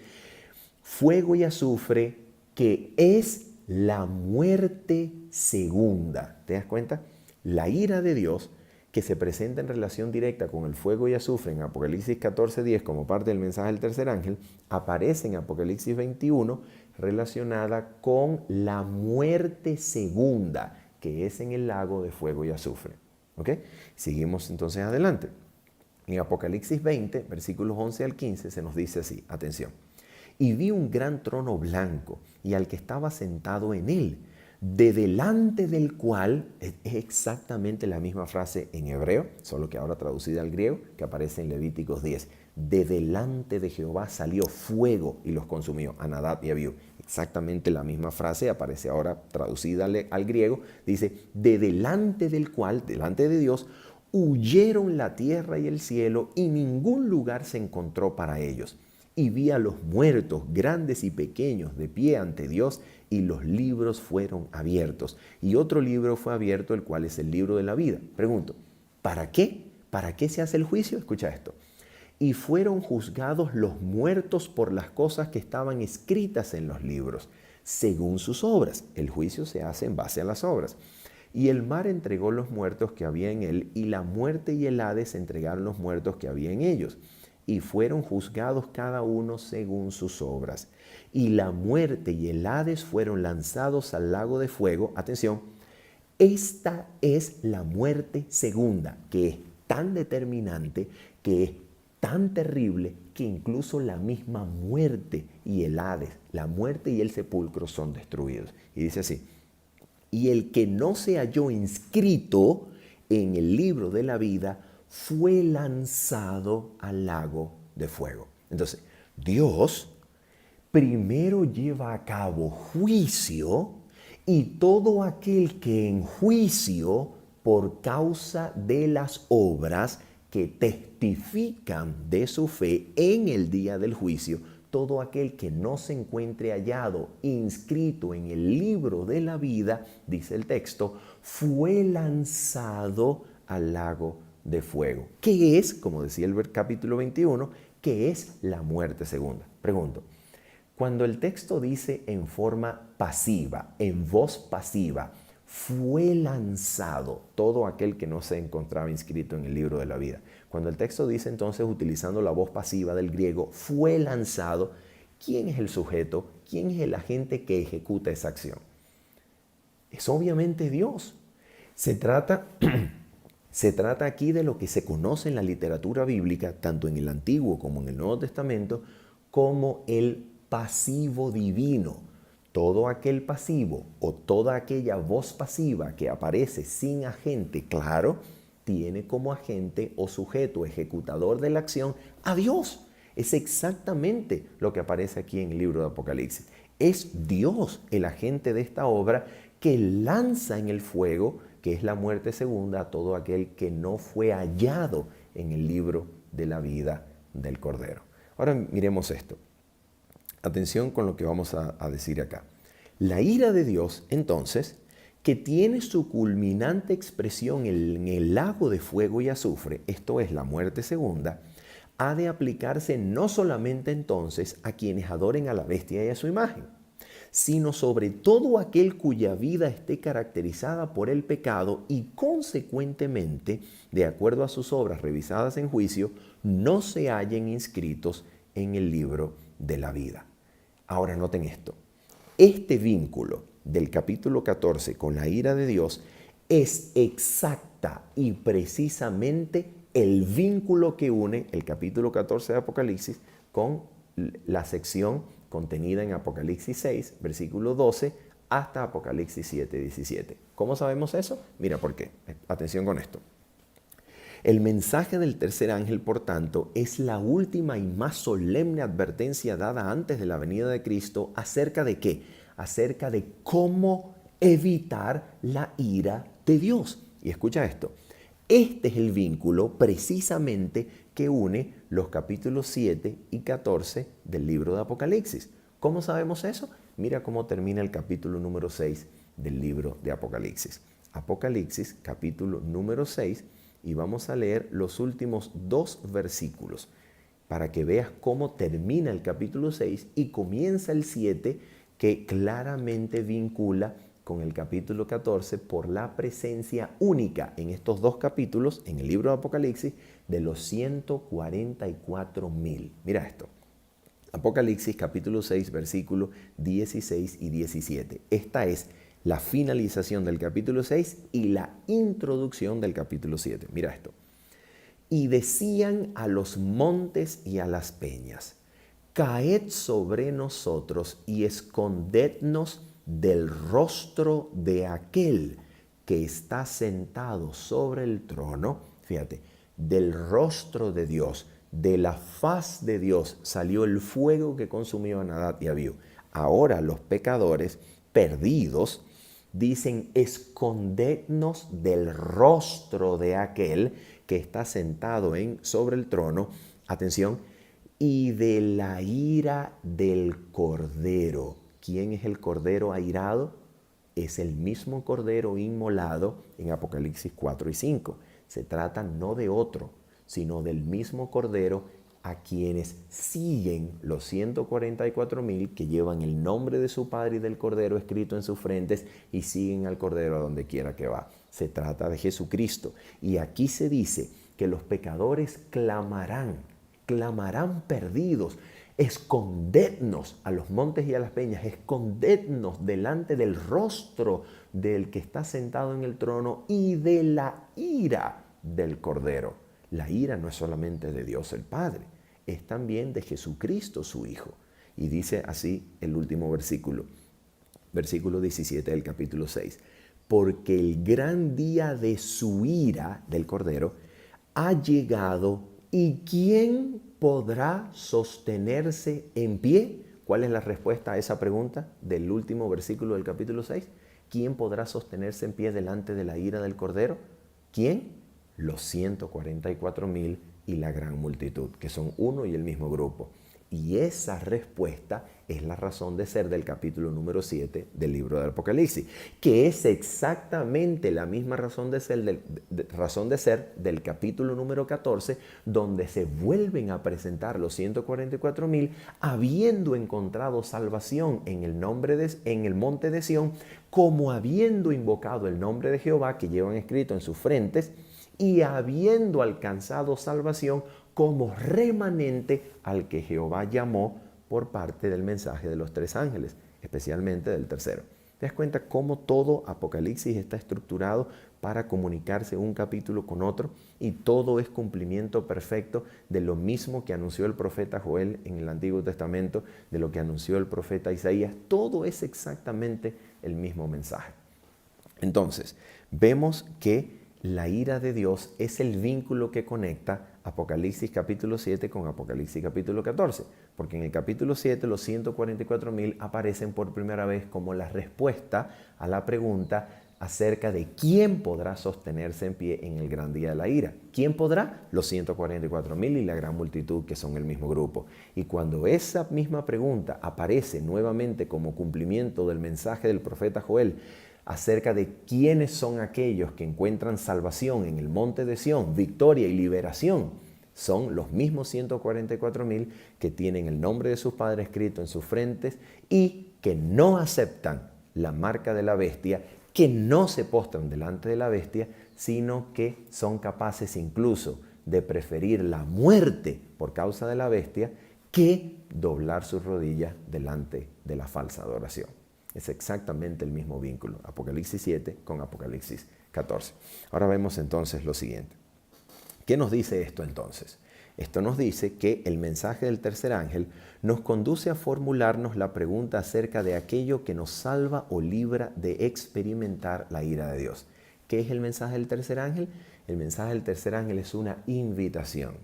fuego y azufre que es la muerte segunda. ¿Te das cuenta? La ira de Dios que se presenta en relación directa con el fuego y azufre en Apocalipsis 14:10 como parte del mensaje del tercer ángel, aparece en Apocalipsis 21 relacionada con la muerte segunda, que es en el lago de fuego y azufre. ¿Ok? Seguimos entonces adelante. En Apocalipsis 20, versículos 11 al 15, se nos dice así, atención. Y vi un gran trono blanco y al que estaba sentado en él, de delante del cual, es exactamente la misma frase en hebreo, solo que ahora traducida al griego, que aparece en Levíticos 10. De delante de Jehová salió fuego y los consumió, a Nadab y Abiú. Exactamente la misma frase aparece ahora traducida al griego. Dice, de delante del cual, delante de Dios, huyeron la tierra y el cielo y ningún lugar se encontró para ellos. Y vi a los muertos, grandes y pequeños, de pie ante Dios, y los libros fueron abiertos. Y otro libro fue abierto, el cual es el libro de la vida. Pregunto, ¿para qué? ¿Para qué se hace el juicio? Escucha esto. Y fueron juzgados los muertos por las cosas que estaban escritas en los libros, según sus obras. El juicio se hace en base a las obras. Y el mar entregó los muertos que había en él, y la muerte y el Hades entregaron los muertos que había en ellos. Y fueron juzgados cada uno según sus obras. Y la muerte y el Hades fueron lanzados al lago de fuego. Atención, esta es la muerte segunda, que es tan determinante, que es tan terrible, que incluso la misma muerte y el Hades, la muerte y el sepulcro son destruidos. Y dice así, y el que no se halló inscrito en el libro de la vida fue lanzado al lago de fuego. Entonces, Dios primero lleva a cabo juicio y todo aquel que en juicio, por causa de las obras que testifican de su fe en el día del juicio, todo aquel que no se encuentre hallado inscrito en el libro de la vida, dice el texto, fue lanzado al lago de fuego. ¿Qué es, como decía el capítulo 21, qué es la muerte segunda? Pregunto, cuando el texto dice en forma pasiva, en voz pasiva, fue lanzado todo aquel que no se encontraba inscrito en el libro de la vida. Cuando el texto dice entonces, utilizando la voz pasiva del griego, fue lanzado, ¿quién es el sujeto? ¿Quién es el agente que ejecuta esa acción? Es obviamente Dios. Se trata aquí de lo que se conoce en la literatura bíblica, tanto en el Antiguo como en el Nuevo Testamento, como el pasivo divino. Todo aquel pasivo o toda aquella voz pasiva que aparece sin agente claro, tiene como agente o sujeto ejecutador de la acción a Dios. Es exactamente lo que aparece aquí en el libro de Apocalipsis. Es Dios el agente de esta obra que lanza en el fuego, que es la muerte segunda, a todo aquel que no fue hallado en el libro de la vida del Cordero. Ahora miremos esto. Atención con lo que vamos a decir acá. La ira de Dios, entonces, que tiene su culminante expresión en el lago de fuego y azufre, esto es la muerte segunda, ha de aplicarse no solamente entonces a quienes adoren a la bestia y a su imagen, sino sobre todo aquel cuya vida esté caracterizada por el pecado y consecuentemente, de acuerdo a sus obras revisadas en juicio, no se hallen inscritos en el libro de la vida. Ahora noten esto, este vínculo del capítulo 14 con la ira de Dios es exacta y precisamente el vínculo que une el capítulo 14 de Apocalipsis con la sección contenida en Apocalipsis 6, versículo 12, hasta Apocalipsis 7, 17. ¿Cómo sabemos eso? Mira por qué. Atención con esto. El mensaje del tercer ángel, por tanto, es la última y más solemne advertencia dada antes de la venida de Cristo acerca de qué? Acerca de cómo evitar la ira de Dios. Y escucha esto, este es el vínculo precisamente que une los capítulos 7 y 14 del libro de Apocalipsis. ¿Cómo sabemos eso? Mira cómo termina el capítulo número 6 del libro de Apocalipsis. Apocalipsis, capítulo número 6, y vamos a leer los últimos 2 versículos para que veas cómo termina el capítulo 6 y comienza el 7, que claramente vincula con el capítulo 14 por la presencia única en estos 2 capítulos, en el libro de Apocalipsis, de los 144,000. Mira esto. Apocalipsis capítulo 6, versículos 16 y 17. Esta es la finalización del capítulo 6 y la introducción del capítulo 7. Mira esto. Y decían a los montes y a las peñas: caed sobre nosotros y escondednos del rostro de aquel que está sentado sobre el trono. Fíjate, del rostro de Dios, de la faz de Dios salió el fuego que consumió a Nadab y Abiú. Ahora los pecadores perdidos dicen: escondednos del rostro de aquel que está sentado sobre el trono. Atención, y de la ira del Cordero. ¿Quién es el Cordero airado? Es el mismo Cordero inmolado en Apocalipsis 4 y 5. Se trata no de otro, sino del mismo Cordero a quienes siguen los 144,000 que llevan el nombre de su Padre y del Cordero escrito en sus frentes y siguen al Cordero a donde quiera que va. Se trata de Jesucristo. Y aquí se dice que los pecadores clamarán perdidos: escondednos a los montes y a las peñas, escondednos delante del rostro del que está sentado en el trono y de la ira del Cordero. La ira no es solamente de Dios el Padre, es también de Jesucristo su Hijo. Y dice así el último versículo, versículo 17 del capítulo 6. Porque el gran día de su ira del Cordero ha llegado, ¿y quién podrá sostenerse en pie? ¿Cuál es la respuesta a esa pregunta del último versículo del capítulo 6? ¿Quién podrá sostenerse en pie delante de la ira del Cordero? ¿Quién? Los 144,000 y la gran multitud, que son uno y el mismo grupo. Y esa respuesta es la razón de ser del capítulo número 7 del libro del Apocalipsis, que es exactamente la misma razón de ser del capítulo número 14, donde se vuelven a presentar los 144,000, habiendo encontrado salvación en el monte de Sión, como habiendo invocado el nombre de Jehová que llevan escrito en sus frentes, y habiendo alcanzado salvación como remanente al que Jehová llamó por parte del mensaje de los 3 ángeles, especialmente del tercero. ¿Te das cuenta cómo todo Apocalipsis está estructurado para comunicarse un capítulo con otro? Y todo es cumplimiento perfecto de lo mismo que anunció el profeta Joel en el Antiguo Testamento, de lo que anunció el profeta Isaías. Todo es exactamente el mismo mensaje. Entonces, vemos que la ira de Dios es el vínculo que conecta Apocalipsis capítulo 7 con Apocalipsis capítulo 14, porque en el capítulo 7 los 144,000 aparecen por primera vez como la respuesta a la pregunta acerca de quién podrá sostenerse en pie en el gran día de la ira. ¿Quién podrá? Los 144,000 y la gran multitud, que son el mismo grupo. Y cuando esa misma pregunta aparece nuevamente como cumplimiento del mensaje del profeta Joel acerca de quiénes son aquellos que encuentran salvación en el monte de Sión, victoria y liberación, son los mismos 144,000 que tienen el nombre de sus padres escrito en sus frentes y que no aceptan la marca de la bestia, que no se postran delante de la bestia, sino que son capaces incluso de preferir la muerte por causa de la bestia que doblar sus rodillas delante de la falsa adoración. Es exactamente el mismo vínculo, Apocalipsis 7 con Apocalipsis 14. Ahora vemos entonces lo siguiente. ¿Qué nos dice esto entonces? Esto nos dice que el mensaje del tercer ángel nos conduce a formularnos la pregunta acerca de aquello que nos salva o libra de experimentar la ira de Dios. ¿Qué es el mensaje del tercer ángel? El mensaje del tercer ángel es una invitación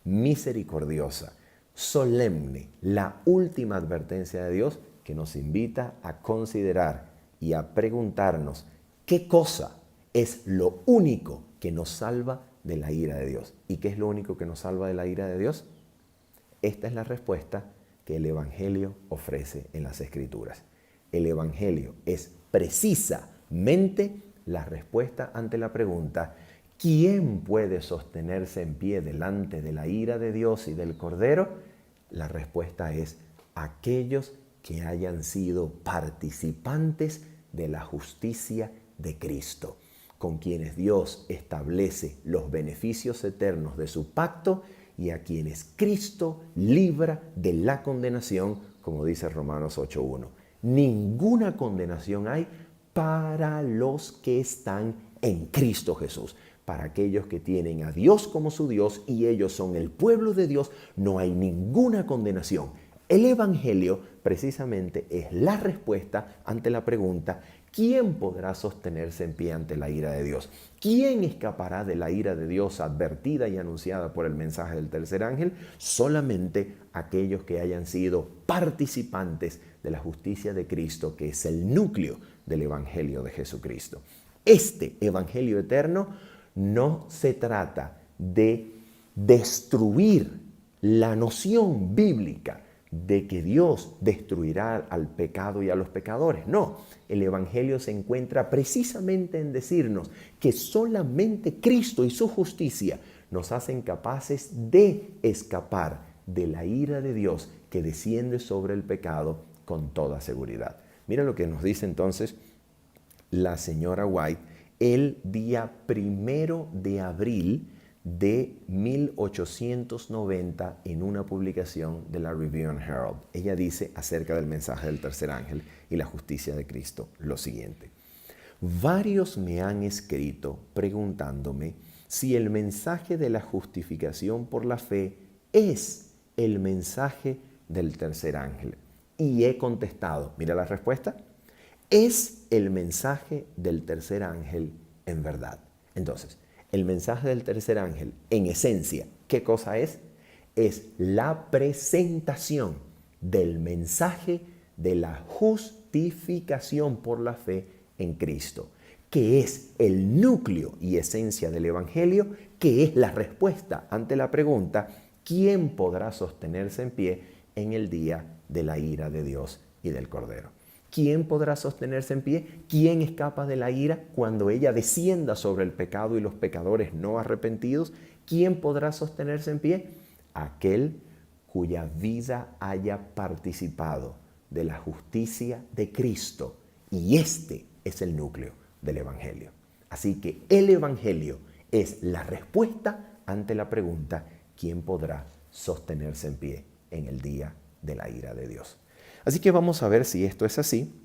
misericordiosa, solemne, la última advertencia de Dios que nos invita a considerar y a preguntarnos qué cosa es lo único que nos salva de la ira de Dios. ¿Y qué es lo único que nos salva de la ira de Dios? Esta es la respuesta que el Evangelio ofrece en las Escrituras. El Evangelio es precisamente la respuesta ante la pregunta: ¿quién puede sostenerse en pie delante de la ira de Dios y del Cordero? La respuesta es: aquellos que hayan sido participantes de la justicia de Cristo, con quienes Dios establece los beneficios eternos de su pacto y a quienes Cristo libra de la condenación, como dice Romanos 8:1. Ninguna condenación hay para los que están en Cristo Jesús. Para aquellos que tienen a Dios como su Dios y ellos son el pueblo de Dios, no hay ninguna condenación. El Evangelio precisamente es la respuesta ante la pregunta: ¿quién podrá sostenerse en pie ante la ira de Dios? ¿Quién escapará de la ira de Dios advertida y anunciada por el mensaje del tercer ángel? Solamente aquellos que hayan sido participantes de la justicia de Cristo, que es el núcleo del Evangelio de Jesucristo. Este Evangelio eterno no se trata de destruir la noción bíblica de que Dios destruirá al pecado y a los pecadores. No, el Evangelio se encuentra precisamente en decirnos que solamente Cristo y su justicia nos hacen capaces de escapar de la ira de Dios que desciende sobre el pecado con toda seguridad. Mira lo que nos dice entonces la señora White el día 1 de abril de 1890 en una publicación de la Review and Herald. Ella dice acerca del mensaje del tercer ángel y la justicia de Cristo lo siguiente: varios me han escrito preguntándome si el mensaje de la justificación por la fe es el mensaje del tercer ángel. Y he contestado, mira la respuesta: es el mensaje del tercer ángel en verdad. Entonces, el mensaje del tercer ángel, en esencia, ¿qué cosa es? Es la presentación del mensaje de la justificación por la fe en Cristo, que es el núcleo y esencia del Evangelio, que es la respuesta ante la pregunta: ¿quién podrá sostenerse en pie en el día de la ira de Dios y del Cordero? ¿Quién podrá sostenerse en pie? ¿Quién escapa de la ira cuando ella descienda sobre el pecado y los pecadores no arrepentidos? ¿Quién podrá sostenerse en pie? Aquel cuya vida haya participado de la justicia de Cristo. Y este es el núcleo del Evangelio. Así que el Evangelio es la respuesta ante la pregunta: ¿quién podrá sostenerse en pie en el día de la ira de Dios? Así que vamos a ver si esto es así,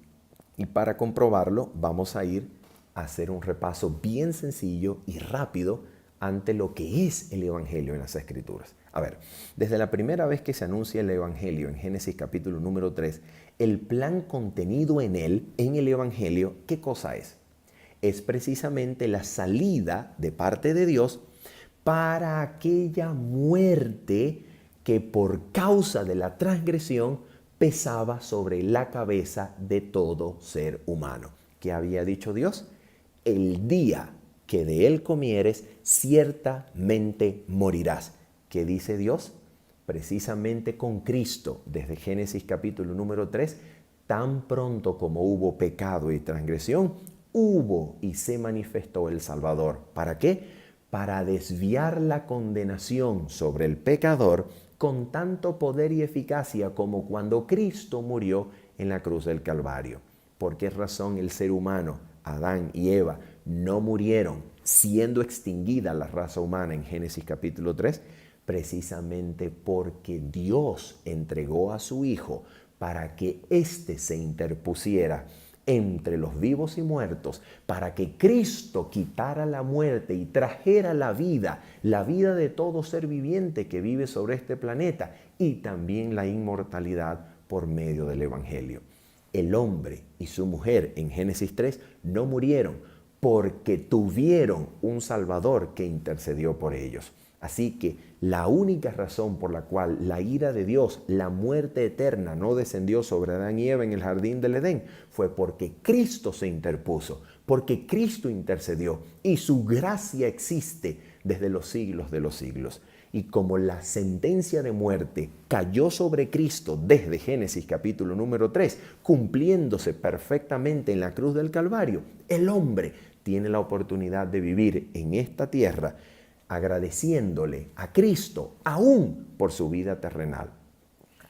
y para comprobarlo vamos a ir a hacer un repaso bien sencillo y rápido ante lo que es el Evangelio en las Escrituras. A ver, desde la primera vez que se anuncia el Evangelio en Génesis capítulo número 3, el plan contenido en él, en el Evangelio, ¿qué cosa es? Es precisamente la salida de parte de Dios para aquella muerte que por causa de la transgresión pesaba sobre la cabeza de todo ser humano. ¿Qué había dicho Dios? El día que de él comieres, ciertamente morirás. ¿Qué dice Dios? Precisamente con Cristo, desde Génesis capítulo número 3, tan pronto como hubo pecado y transgresión, hubo y se manifestó el Salvador. ¿Para qué? Para desviar la condenación sobre el pecador con tanto poder y eficacia como cuando Cristo murió en la cruz del Calvario. ¿Por qué razón el ser humano, Adán y Eva, no murieron siendo extinguida la raza humana en Génesis capítulo 3? Precisamente porque Dios entregó a su Hijo para que éste se interpusiera entre los vivos y muertos, para que Cristo quitara la muerte y trajera la vida de todo ser viviente que vive sobre este planeta, y también la inmortalidad por medio del Evangelio. El hombre y su mujer en Génesis 3 no murieron porque tuvieron un Salvador que intercedió por ellos. Así que la única razón por la cual la ira de Dios, la muerte eterna, no descendió sobre Adán y Eva en el jardín del Edén, fue porque Cristo se interpuso, porque Cristo intercedió y su gracia existe desde los siglos de los siglos. Y como la sentencia de muerte cayó sobre Cristo desde Génesis capítulo número 3, cumpliéndose perfectamente en la cruz del Calvario, el hombre tiene la oportunidad de vivir en esta tierra agradeciéndole a Cristo aún por su vida terrenal.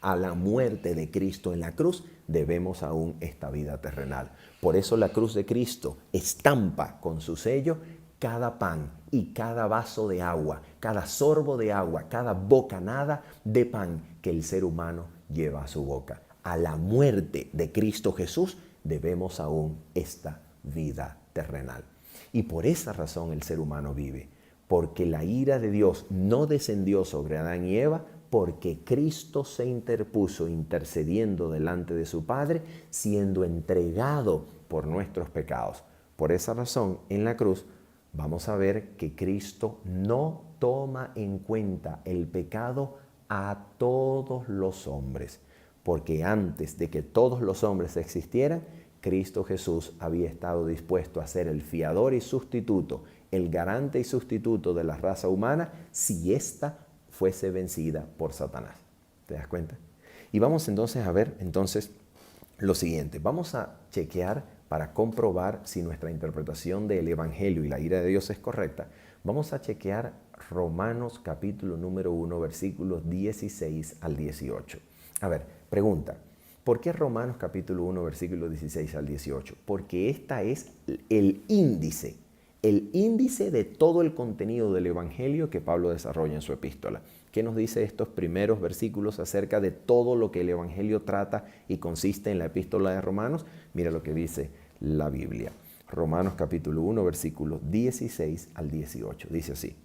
A la muerte de Cristo en la cruz debemos aún esta vida terrenal. Por eso la cruz de Cristo estampa con su sello cada pan y cada vaso de agua, cada sorbo de agua, cada bocanada de pan que el ser humano lleva a su boca. A la muerte de Cristo Jesús debemos aún esta vida terrenal. Y por esa razón el ser humano vive. Porque la ira de Dios no descendió sobre Adán y Eva, porque Cristo se interpuso intercediendo delante de su Padre, siendo entregado por nuestros pecados. Por esa razón, en la cruz, vamos a ver que Cristo no toma en cuenta el pecado a todos los hombres, porque antes de que todos los hombres existieran, Cristo Jesús había estado dispuesto a ser el fiador y sustituto, el garante y sustituto de la raza humana si ésta fuese vencida por Satanás. ¿Te das cuenta? Y vamos entonces a ver lo siguiente. Vamos a chequear para comprobar si nuestra interpretación del Evangelio y la ira de Dios es correcta. Vamos a chequear Romanos capítulo número 1, versículos 16 al 18. A ver, pregunta. ¿Por qué Romanos capítulo 1, versículos 16 al 18? Porque esta es el índice de todo el contenido del Evangelio que Pablo desarrolla en su epístola. ¿Qué nos dice estos primeros versículos acerca de todo lo que el Evangelio trata y consiste en la epístola de Romanos? Mira lo que dice la Biblia. Romanos capítulo 1, versículos 16 al 18. Dice así: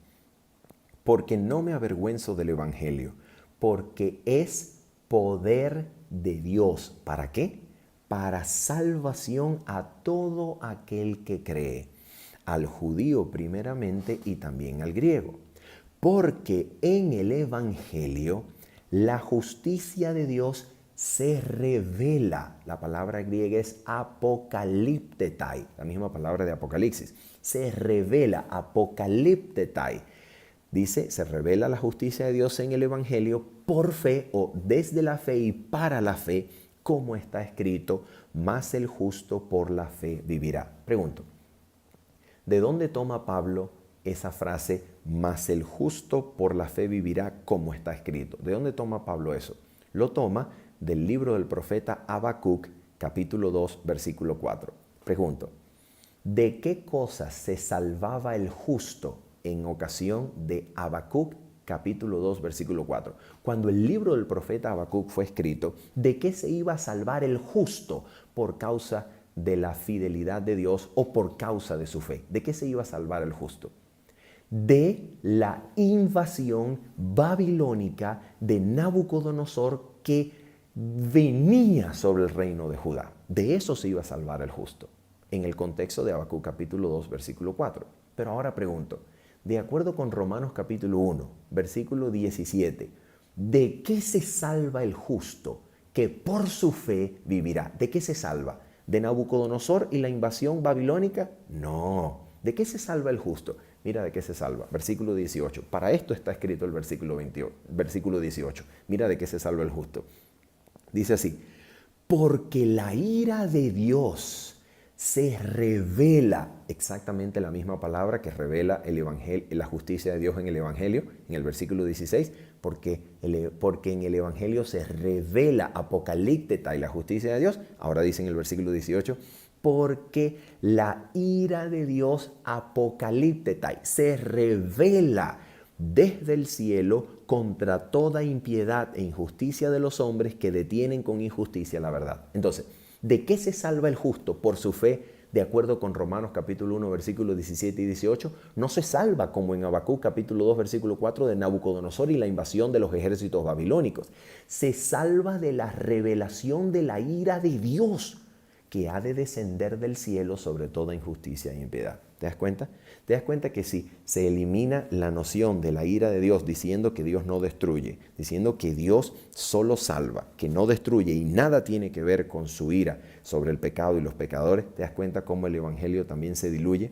porque no me avergüenzo del Evangelio, porque es poder de Dios. ¿Para qué? Para salvación a todo aquel que cree, al judío primeramente y también al griego. Porque en el Evangelio la justicia de Dios se revela. La palabra griega es apokaliptetai, la misma palabra de Apocalipsis. Se revela, apokaliptetai. Dice, se revela la justicia de Dios en el Evangelio por fe o desde la fe y para la fe, como está escrito, mas el justo por la fe vivirá. Pregunto, ¿de dónde toma Pablo esa frase, mas el justo por la fe vivirá, como está escrito? ¿De dónde toma Pablo eso? Lo toma del libro del profeta Habacuc, capítulo 2, versículo 4. Pregunto, ¿de qué cosas se salvaba el justo en ocasión de Habacuc, capítulo 2, versículo 4? Cuando el libro del profeta Habacuc fue escrito, ¿de qué se iba a salvar el justo por causa de la fidelidad de Dios o por causa de su fe? ¿De qué se iba a salvar el justo? De la invasión babilónica de Nabucodonosor que venía sobre el reino de Judá. De eso se iba a salvar el justo, en el contexto de Habacuc capítulo 2, versículo 4. Pero ahora pregunto, de acuerdo con Romanos capítulo 1, versículo 17, ¿de qué se salva el justo que por su fe vivirá? ¿De qué se salva? ¿De Nabucodonosor y la invasión babilónica? No. ¿De qué se salva el justo? Mira de qué se salva. Versículo 18. Para esto está escrito el versículo 18. Mira de qué se salva el justo. Dice así: porque la ira de Dios se revela, exactamente la misma palabra que revela el Evangelio, la justicia de Dios en el Evangelio, en el versículo 16, porque en el Evangelio se revela apocalípteta y la justicia de Dios. Ahora dice en el versículo 18, porque la ira de Dios apocalípteta se revela desde el cielo contra toda impiedad e injusticia de los hombres que detienen con injusticia la verdad. Entonces, ¿de qué se salva el justo? Por su fe, de acuerdo con Romanos capítulo 1, versículos 17 y 18. No se salva como en Habacuc capítulo 2, versículo 4 de Nabucodonosor y la invasión de los ejércitos babilónicos. Se salva de la revelación de la ira de Dios que ha de descender del cielo sobre toda injusticia e impiedad. ¿Te das cuenta? ¿Te das cuenta que si se elimina la noción de la ira de Dios diciendo que Dios no destruye, diciendo que Dios solo salva, que no destruye y nada tiene que ver con su ira sobre el pecado y los pecadores, ¿te das cuenta cómo el Evangelio también se diluye?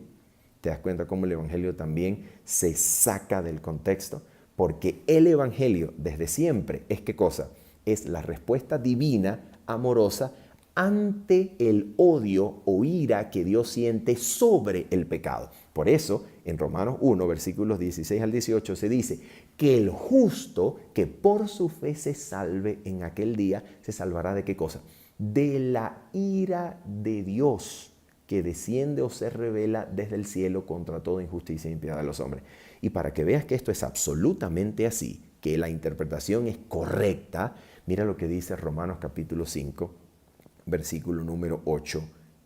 ¿Te das cuenta cómo el Evangelio también se saca del contexto? Porque el Evangelio desde siempre es ¿qué cosa? Es la respuesta divina, amorosa, ante el odio o ira que Dios siente sobre el pecado. Por eso, en Romanos 1, versículos 16 al 18, se dice que el justo que por su fe se salve en aquel día, se salvará ¿de qué cosa? De la ira de Dios que desciende o se revela desde el cielo contra toda injusticia e impiedad de los hombres. Y para que veas que esto es absolutamente así, que la interpretación es correcta, mira lo que dice Romanos capítulo 5, versículo número 8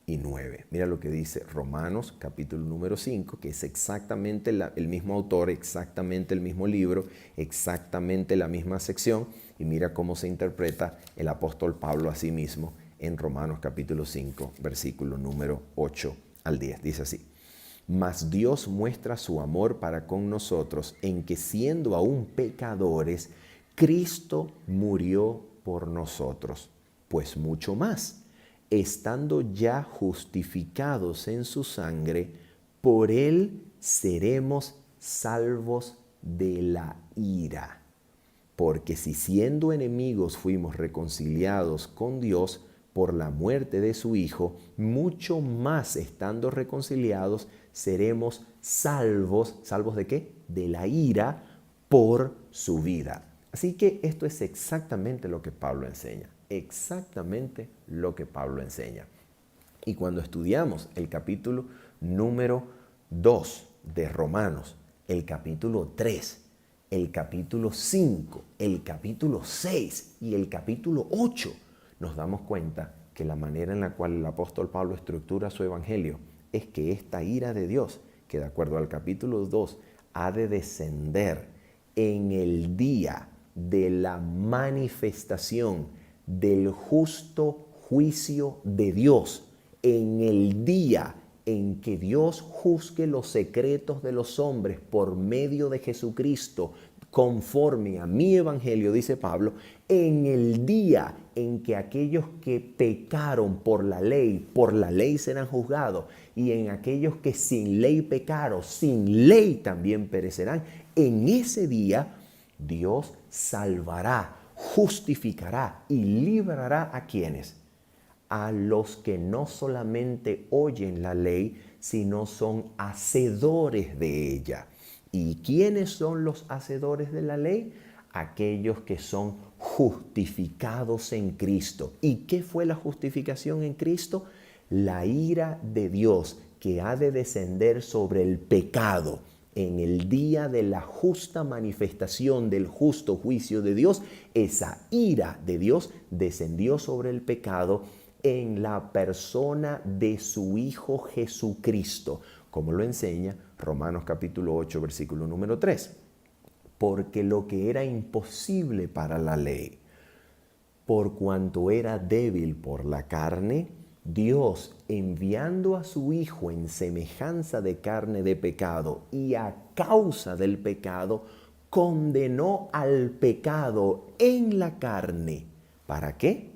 y 9. Mira lo que dice Romanos capítulo número 5, que es exactamente el mismo autor, exactamente el mismo libro, exactamente la misma sección, y mira cómo se interpreta el apóstol Pablo a sí mismo en Romanos capítulo 5, versículo número 8 al 10. Dice así: mas Dios muestra su amor para con nosotros en que siendo aún pecadores, Cristo murió por nosotros. Pues mucho más, estando ya justificados en su sangre, por él seremos salvos de la ira. Porque si siendo enemigos fuimos reconciliados con Dios por la muerte de su Hijo, mucho más estando reconciliados seremos salvos. ¿Salvos de qué? De la ira por su vida. Así que esto es exactamente lo que Pablo enseña. Exactamente lo que Pablo enseña. Y cuando estudiamos el capítulo número 2 de Romanos, el capítulo 3, el capítulo 5, el capítulo 6 y el capítulo 8, nos damos cuenta que la manera en la cual el apóstol Pablo estructura su evangelio es que esta ira de Dios, que de acuerdo al capítulo 2, ha de descender en el día de la manifestación del justo juicio de Dios, en el día en que Dios juzgue los secretos de los hombres por medio de Jesucristo, conforme a mi evangelio, dice Pablo, en el día en que aquellos que pecaron por la ley serán juzgados, y en aquellos que sin ley pecaron, sin ley también perecerán, en ese día Dios salvará, justificará y librará a quienes, a los que no solamente oyen la ley, sino son hacedores de ella. ¿Y quiénes son los hacedores de la ley? Aquellos que son justificados en Cristo. ¿Y qué fue la justificación en Cristo? La ira de Dios que ha de descender sobre el pecado en el día de la justa manifestación del justo juicio de Dios. Esa ira de Dios descendió sobre el pecado en la persona de su Hijo Jesucristo, como lo enseña Romanos capítulo 8, versículo número 3. Porque lo que era imposible para la ley, por cuanto era débil por la carne, Dios, enviando a su Hijo en semejanza de carne de pecado y a causa del pecado, condenó al pecado en la carne. ¿Para qué?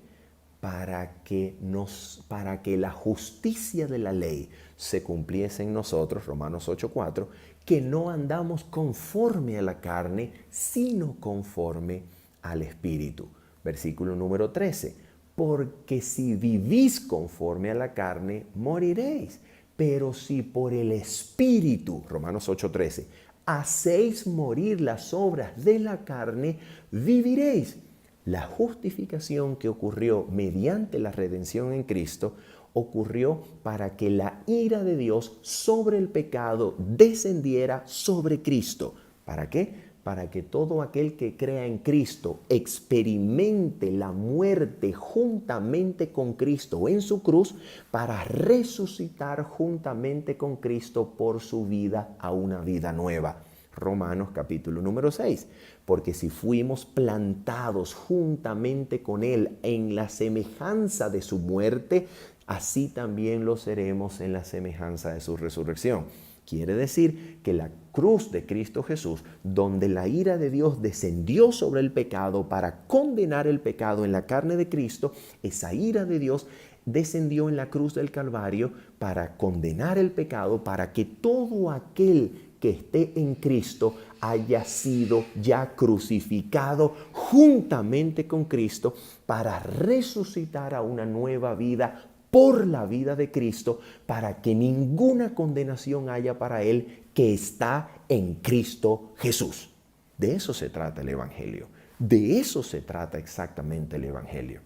Para que la justicia de la ley se cumpliese en nosotros, Romanos 8:4, que no andamos conforme a la carne, sino conforme al Espíritu. Versículo número 13. Porque si vivís conforme a la carne, moriréis. Pero si por el Espíritu, Romanos 8:13, hacéis morir las obras de la carne, viviréis. La justificación que ocurrió mediante la redención en Cristo ocurrió para que la ira de Dios sobre el pecado descendiera sobre Cristo. ¿Para qué? Para que todo aquel que crea en Cristo experimente la muerte juntamente con Cristo en su cruz, para resucitar juntamente con Cristo por su vida a una vida nueva. Romanos capítulo número 6. Porque si fuimos plantados juntamente con Él en la semejanza de su muerte, así también lo seremos en la semejanza de su resurrección. Quiere decir que la cruz de Cristo Jesús, donde la ira de Dios descendió sobre el pecado para condenar el pecado en la carne de Cristo, esa ira de Dios descendió en la cruz del Calvario para condenar el pecado, para que todo aquel que esté en Cristo haya sido ya crucificado juntamente con Cristo para resucitar a una nueva vida por la vida de Cristo, para que ninguna condenación haya para él que está en Cristo Jesús. De eso se trata el Evangelio. De eso se trata exactamente el Evangelio.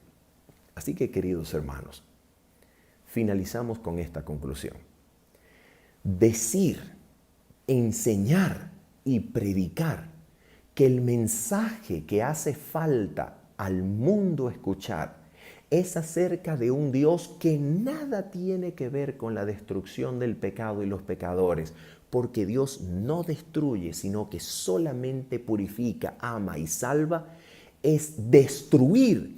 Así que, queridos hermanos, finalizamos con esta conclusión. Decir, enseñar y predicar que el mensaje que hace falta al mundo escuchar es acerca de un Dios que nada tiene que ver con la destrucción del pecado y los pecadores, porque Dios no destruye, sino que solamente purifica, ama y salva, es destruir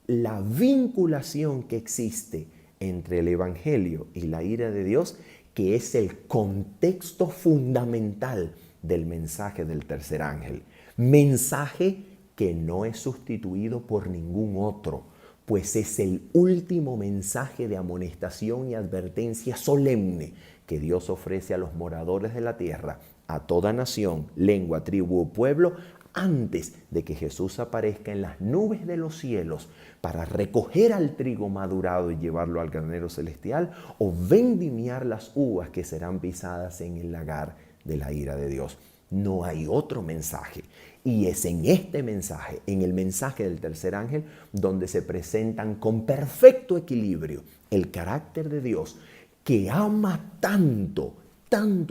la vinculación que existe entre el Evangelio y la ira de Dios, que es el contexto fundamental del mensaje del tercer ángel. Mensaje que no es sustituido por ningún otro, pues es el último mensaje de amonestación y advertencia solemne que Dios ofrece a los moradores de la tierra, a toda nación, lengua, tribu o pueblo, antes de que Jesús aparezca en las nubes de los cielos para recoger al trigo madurado y llevarlo al granero celestial, o vendimiar las uvas que serán pisadas en el lagar de la ira de Dios. No hay otro mensaje. Y es en este mensaje, en el mensaje del tercer ángel, donde se presentan con perfecto equilibrio el carácter de Dios, que ama tanto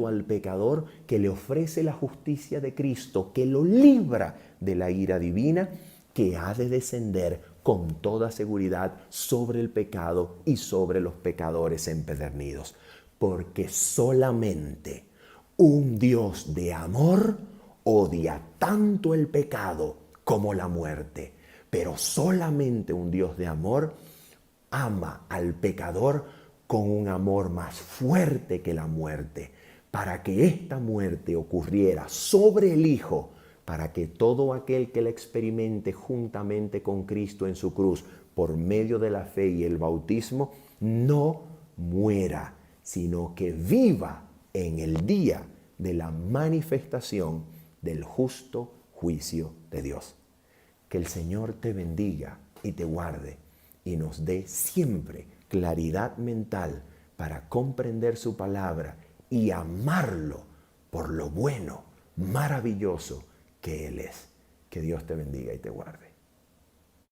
al pecador, que le ofrece la justicia de Cristo, que lo libra de la ira divina, que ha de descender con toda seguridad sobre el pecado y sobre los pecadores empedernidos. Porque solamente un Dios de amor odia tanto el pecado como la muerte, pero solamente un Dios de amor ama al pecador con un amor más fuerte que la muerte, para que esta muerte ocurriera sobre el Hijo, para que todo aquel que la experimente juntamente con Cristo en su cruz, por medio de la fe y el bautismo, no muera, sino que viva en el día de la manifestación del justo juicio de Dios. Que el Señor te bendiga y te guarde y nos dé siempre claridad mental para comprender su palabra y amarlo por lo bueno, maravilloso que Él es. Que Dios te bendiga y te guarde.